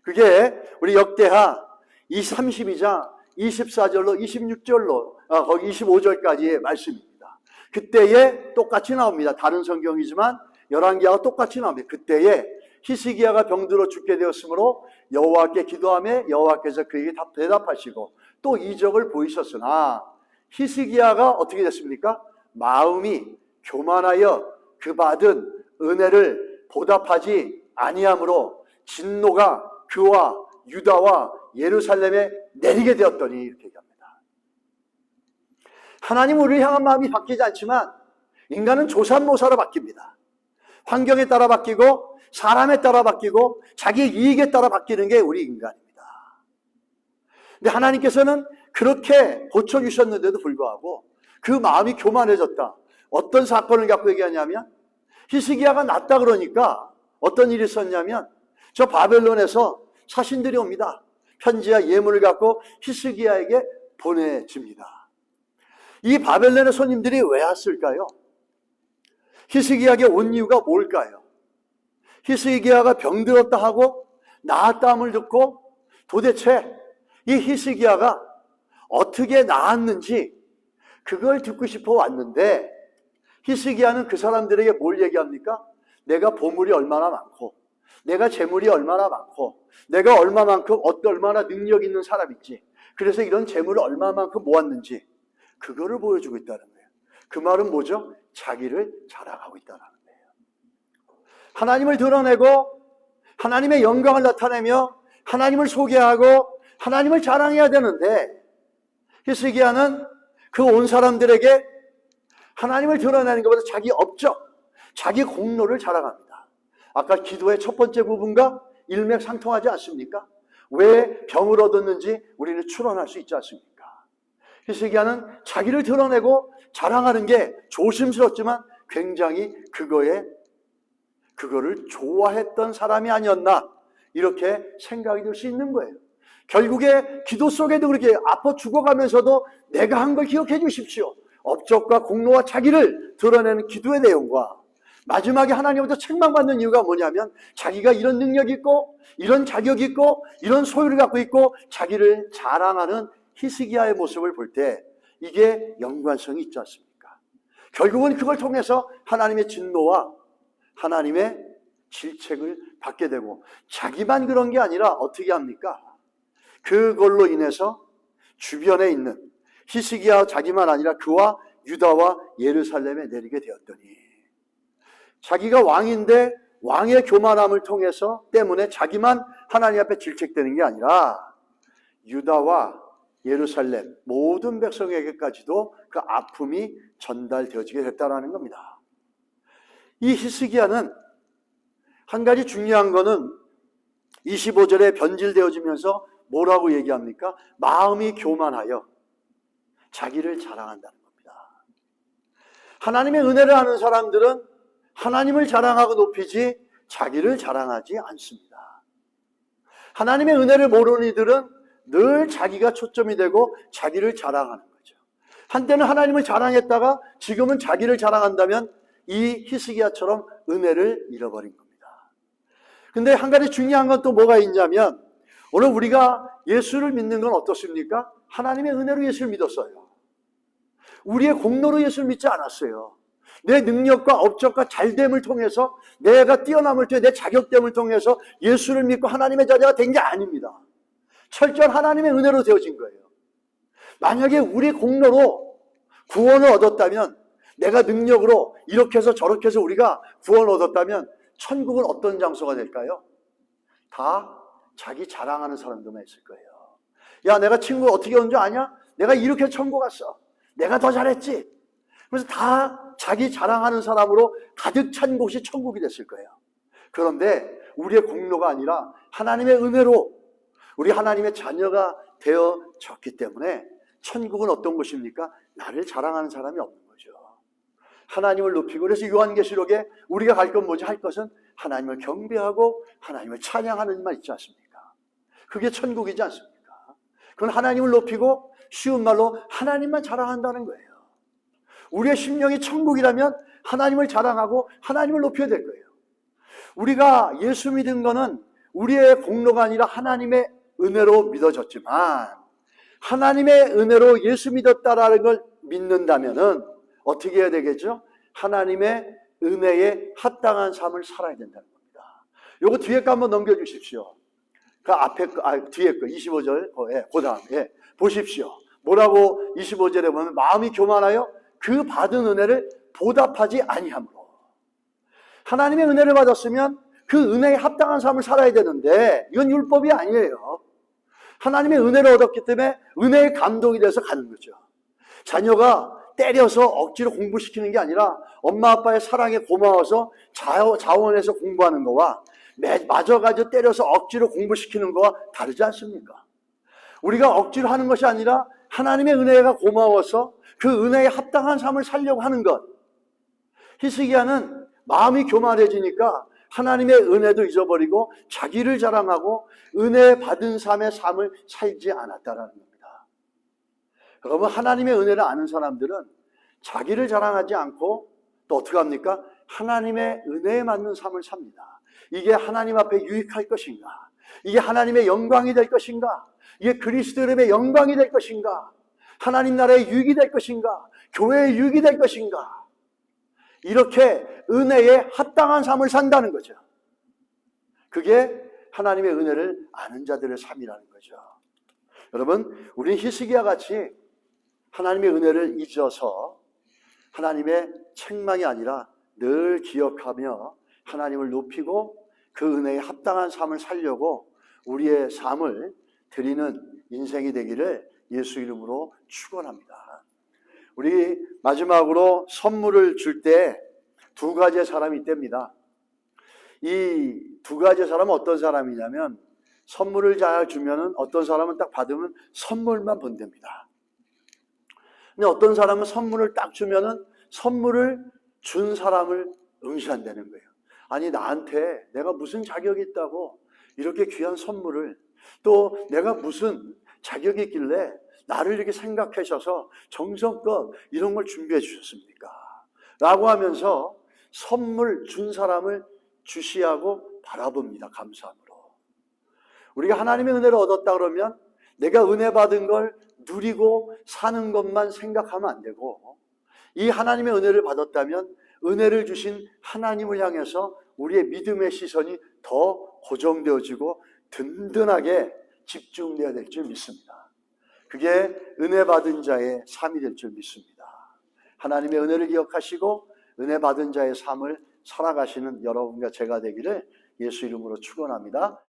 그게 우리 역대하 32장 24절로 26절로 거기 25절까지의 말씀입니다. 그때에 똑같이 나옵니다. 다른 성경이지만 열왕기하고 똑같이 나옵니다. 그때에 히스기야가 병들어 죽게 되었으므로 여호와께 기도하며 여호와께서 그에게 대답하시고 또 이적을 보이셨으나 히스기야가 어떻게 됐습니까? 마음이 교만하여 그 받은 은혜를 보답하지 아니하므로 진노가 그와 유다와 예루살렘에 내리게 되었더니 이렇게 얘기합니다. 하나님 우리를 향한 마음이 바뀌지 않지만 인간은 조삼모사로 바뀝니다. 환경에 따라 바뀌고 사람에 따라 바뀌고 자기 이익에 따라 바뀌는 게 우리 인간입니다. 근데 하나님께서는 그렇게 고쳐주셨는데도 불구하고 그 마음이 교만해졌다. 어떤 사건을 갖고 얘기하냐면 히스기야가 낫다 그러니까 어떤 일이 있었냐면 저 바벨론에서 사신들이 옵니다. 편지와 예물을 갖고 히스기야에게 보내집니다. 이 바벨론의 손님들이 왜 왔을까요? 히스기야에게 온 이유가 뭘까요? 히스기야가 병들었다 하고 나았다함을 듣고 도대체 이 히스기야가 어떻게 나았는지 그걸 듣고 싶어 왔는데 히스기야는 그 사람들에게 뭘 얘기합니까? 내가 보물이 얼마나 많고 내가 재물이 얼마나 많고 내가 얼마만큼 얼마나 능력 있는 사람인지 그래서 이런 재물을 얼마만큼 모았는지 그거를 보여주고 있다는 거예요. 그 말은 뭐죠? 자기를 자랑하고 있다는 거예요. 하나님을 드러내고 하나님의 영광을 나타내며 하나님을 소개하고 하나님을 자랑해야 되는데 히스기야는 그 온 사람들에게 하나님을 드러내는 것보다 자기 업적, 자기 공로를 자랑합니다. 아까 기도의 첫 번째 부분과 일맥상통하지 않습니까? 왜 병을 얻었는지 우리는 추론할 수 있지 않습니까? 히스기야는 자기를 드러내고 자랑하는 게 조심스럽지만 굉장히 그거를 좋아했던 사람이 아니었나 이렇게 생각이 들 수 있는 거예요. 결국에 기도 속에도 그렇게 아파 죽어가면서도 내가 한 걸 기억해 주십시오. 업적과 공로와 자기를 드러내는 기도의 내용과 마지막에 하나님부터 책망받는 이유가 뭐냐면 자기가 이런 능력이 있고 이런 자격이 있고 이런 소유를 갖고 있고 자기를 자랑하는 히스기야의 모습을 볼 때 이게 연관성이 있지 않습니까? 결국은 그걸 통해서 하나님의 진노와 하나님의 질책을 받게 되고 자기만 그런 게 아니라 어떻게 합니까? 그걸로 인해서 주변에 있는 히스기야 자기만 아니라 그와 유다와 예루살렘에 내리게 되었더니 자기가 왕인데 왕의 교만함을 통해서 때문에 자기만 하나님 앞에 질책되는 게 아니라 유다와 예루살렘 모든 백성에게까지도 그 아픔이 전달되어지게 됐다는 겁니다. 이 히스기야는 한 가지 중요한 거는 25절에 변질되어지면서 뭐라고 얘기합니까? 마음이 교만하여 자기를 자랑한다는 겁니다. 하나님의 은혜를 아는 사람들은 하나님을 자랑하고 높이지 자기를 자랑하지 않습니다. 하나님의 은혜를 모르는 이들은 늘 자기가 초점이 되고 자기를 자랑하는 거죠. 한때는 하나님을 자랑했다가 지금은 자기를 자랑한다면 이 히스기야처럼 은혜를 잃어버린 겁니다. 근데 한 가지 중요한 건 또 뭐가 있냐면 오늘 우리가 예수를 믿는 건 어떻습니까? 하나님의 은혜로 예수를 믿었어요. 우리의 공로로 예수를 믿지 않았어요. 내 능력과 업적과 잘됨을 통해서 내가 뛰어남을 때 내 자격됨을 통해서 예수를 믿고 하나님의 자녀가 된 게 아닙니다. 철저한 하나님의 은혜로 되어진 거예요. 만약에 우리 공로로 구원을 얻었다면 내가 능력으로 이렇게 해서 저렇게 해서 우리가 구원을 얻었다면 천국은 어떤 장소가 될까요? 다 자기 자랑하는 사람들만 있을 거예요. 야, 내가 친구 어떻게 온 줄 아냐? 내가 이렇게 천국 갔어. 내가 더 잘했지. 그래서 다 자기 자랑하는 사람으로 가득 찬 곳이 천국이 됐을 거예요. 그런데 우리의 공로가 아니라 하나님의 은혜로 우리 하나님의 자녀가 되어졌기 때문에 천국은 어떤 곳입니까? 나를 자랑하는 사람이 없는 거죠. 하나님을 높이고 그래서 요한계시록에 우리가 갈 건 뭐지? 할 것은 하나님을 경배하고 하나님을 찬양하는 일만 있지 않습니까? 그게 천국이지 않습니까? 그건 하나님을 높이고 쉬운 말로 하나님만 자랑한다는 거예요. 우리의 심령이 천국이라면 하나님을 자랑하고 하나님을 높여야 될 거예요. 우리가 예수 믿은 거는 우리의 공로가 아니라 하나님의 은혜로 믿어졌지만 하나님의 은혜로 예수 믿었다라는 걸 믿는다면은 어떻게 해야 되겠죠? 하나님의 은혜에 합당한 삶을 살아야 된다는 겁니다. 요거 뒤에 거 한번 넘겨주십시오. 그 앞에 거, 뒤에 거 25절 그 다음에 보십시오. 뭐라고 25절에 보면 마음이 교만하여 그 받은 은혜를 보답하지 아니함으로. 하나님의 은혜를 받았으면 그 은혜에 합당한 삶을 살아야 되는데 이건 율법이 아니에요. 하나님의 은혜를 얻었기 때문에 은혜의 감동이 돼서 가는 거죠. 자녀가 때려서 억지로 공부시키는 게 아니라 엄마 아빠의 사랑에 고마워서 자원해서 공부하는 거와 맞아가지고 때려서 억지로 공부시키는 거와 다르지 않습니까? 우리가 억지로 하는 것이 아니라 하나님의 은혜가 고마워서 그 은혜에 합당한 삶을 살려고 하는 것. 히스기야는 마음이 교만해지니까 하나님의 은혜도 잊어버리고 자기를 자랑하고 은혜 받은 삶을 살지 않았다라는 겁니다. 여러분, 하나님의 은혜를 아는 사람들은 자기를 자랑하지 않고 또 어떻게 합니까? 하나님의 은혜에 맞는 삶을 삽니다. 이게 하나님 앞에 유익할 것인가? 이게 하나님의 영광이 될 것인가? 이게 그리스도 이름의 영광이 될 것인가? 하나님 나라의 유익이 될 것인가? 교회의 유익이 될 것인가? 이렇게 은혜에 합당한 삶을 산다는 거죠. 그게 하나님의 은혜를 아는 자들의 삶이라는 거죠. 여러분, 우리는 히스기야 같이 하나님의 은혜를 잊어서 하나님의 책망이 아니라 늘 기억하며 하나님을 높이고 그 은혜에 합당한 삶을 살려고 우리의 삶을 드리는 인생이 되기를 예수 이름으로 축원합니다. 우리 마지막으로 선물을 줄 때 두 가지의 사람이 있답니다. 이 두 가지의 사람은 어떤 사람이냐면 선물을 잘 주면은 어떤 사람은 딱 받으면 선물만 본답니다. 근데 어떤 사람은 선물을 딱 주면은 선물을 준 사람을 응시한다는 거예요. 아니 나한테 내가 무슨 자격이 있다고 이렇게 귀한 선물을, 또 내가 무슨 자격이 있길래 나를 이렇게 생각하셔서 정성껏 이런 걸 준비해 주셨습니까? 라고 하면서 선물 준 사람을 주시하고 바라봅니다. 감사함으로. 우리가 하나님의 은혜를 얻었다 그러면 내가 은혜 받은 걸 누리고 사는 것만 생각하면 안 되고, 이 하나님의 은혜를 받았다면 은혜를 주신 하나님을 향해서 우리의 믿음의 시선이 더 고정되어지고 든든하게 집중되어야 될 줄 믿습니다. 그게 은혜 받은 자의 삶이 될 줄 믿습니다. 하나님의 은혜를 기억하시고 은혜 받은 자의 삶을 살아가시는 여러분과 제가 되기를 예수 이름으로 축원합니다.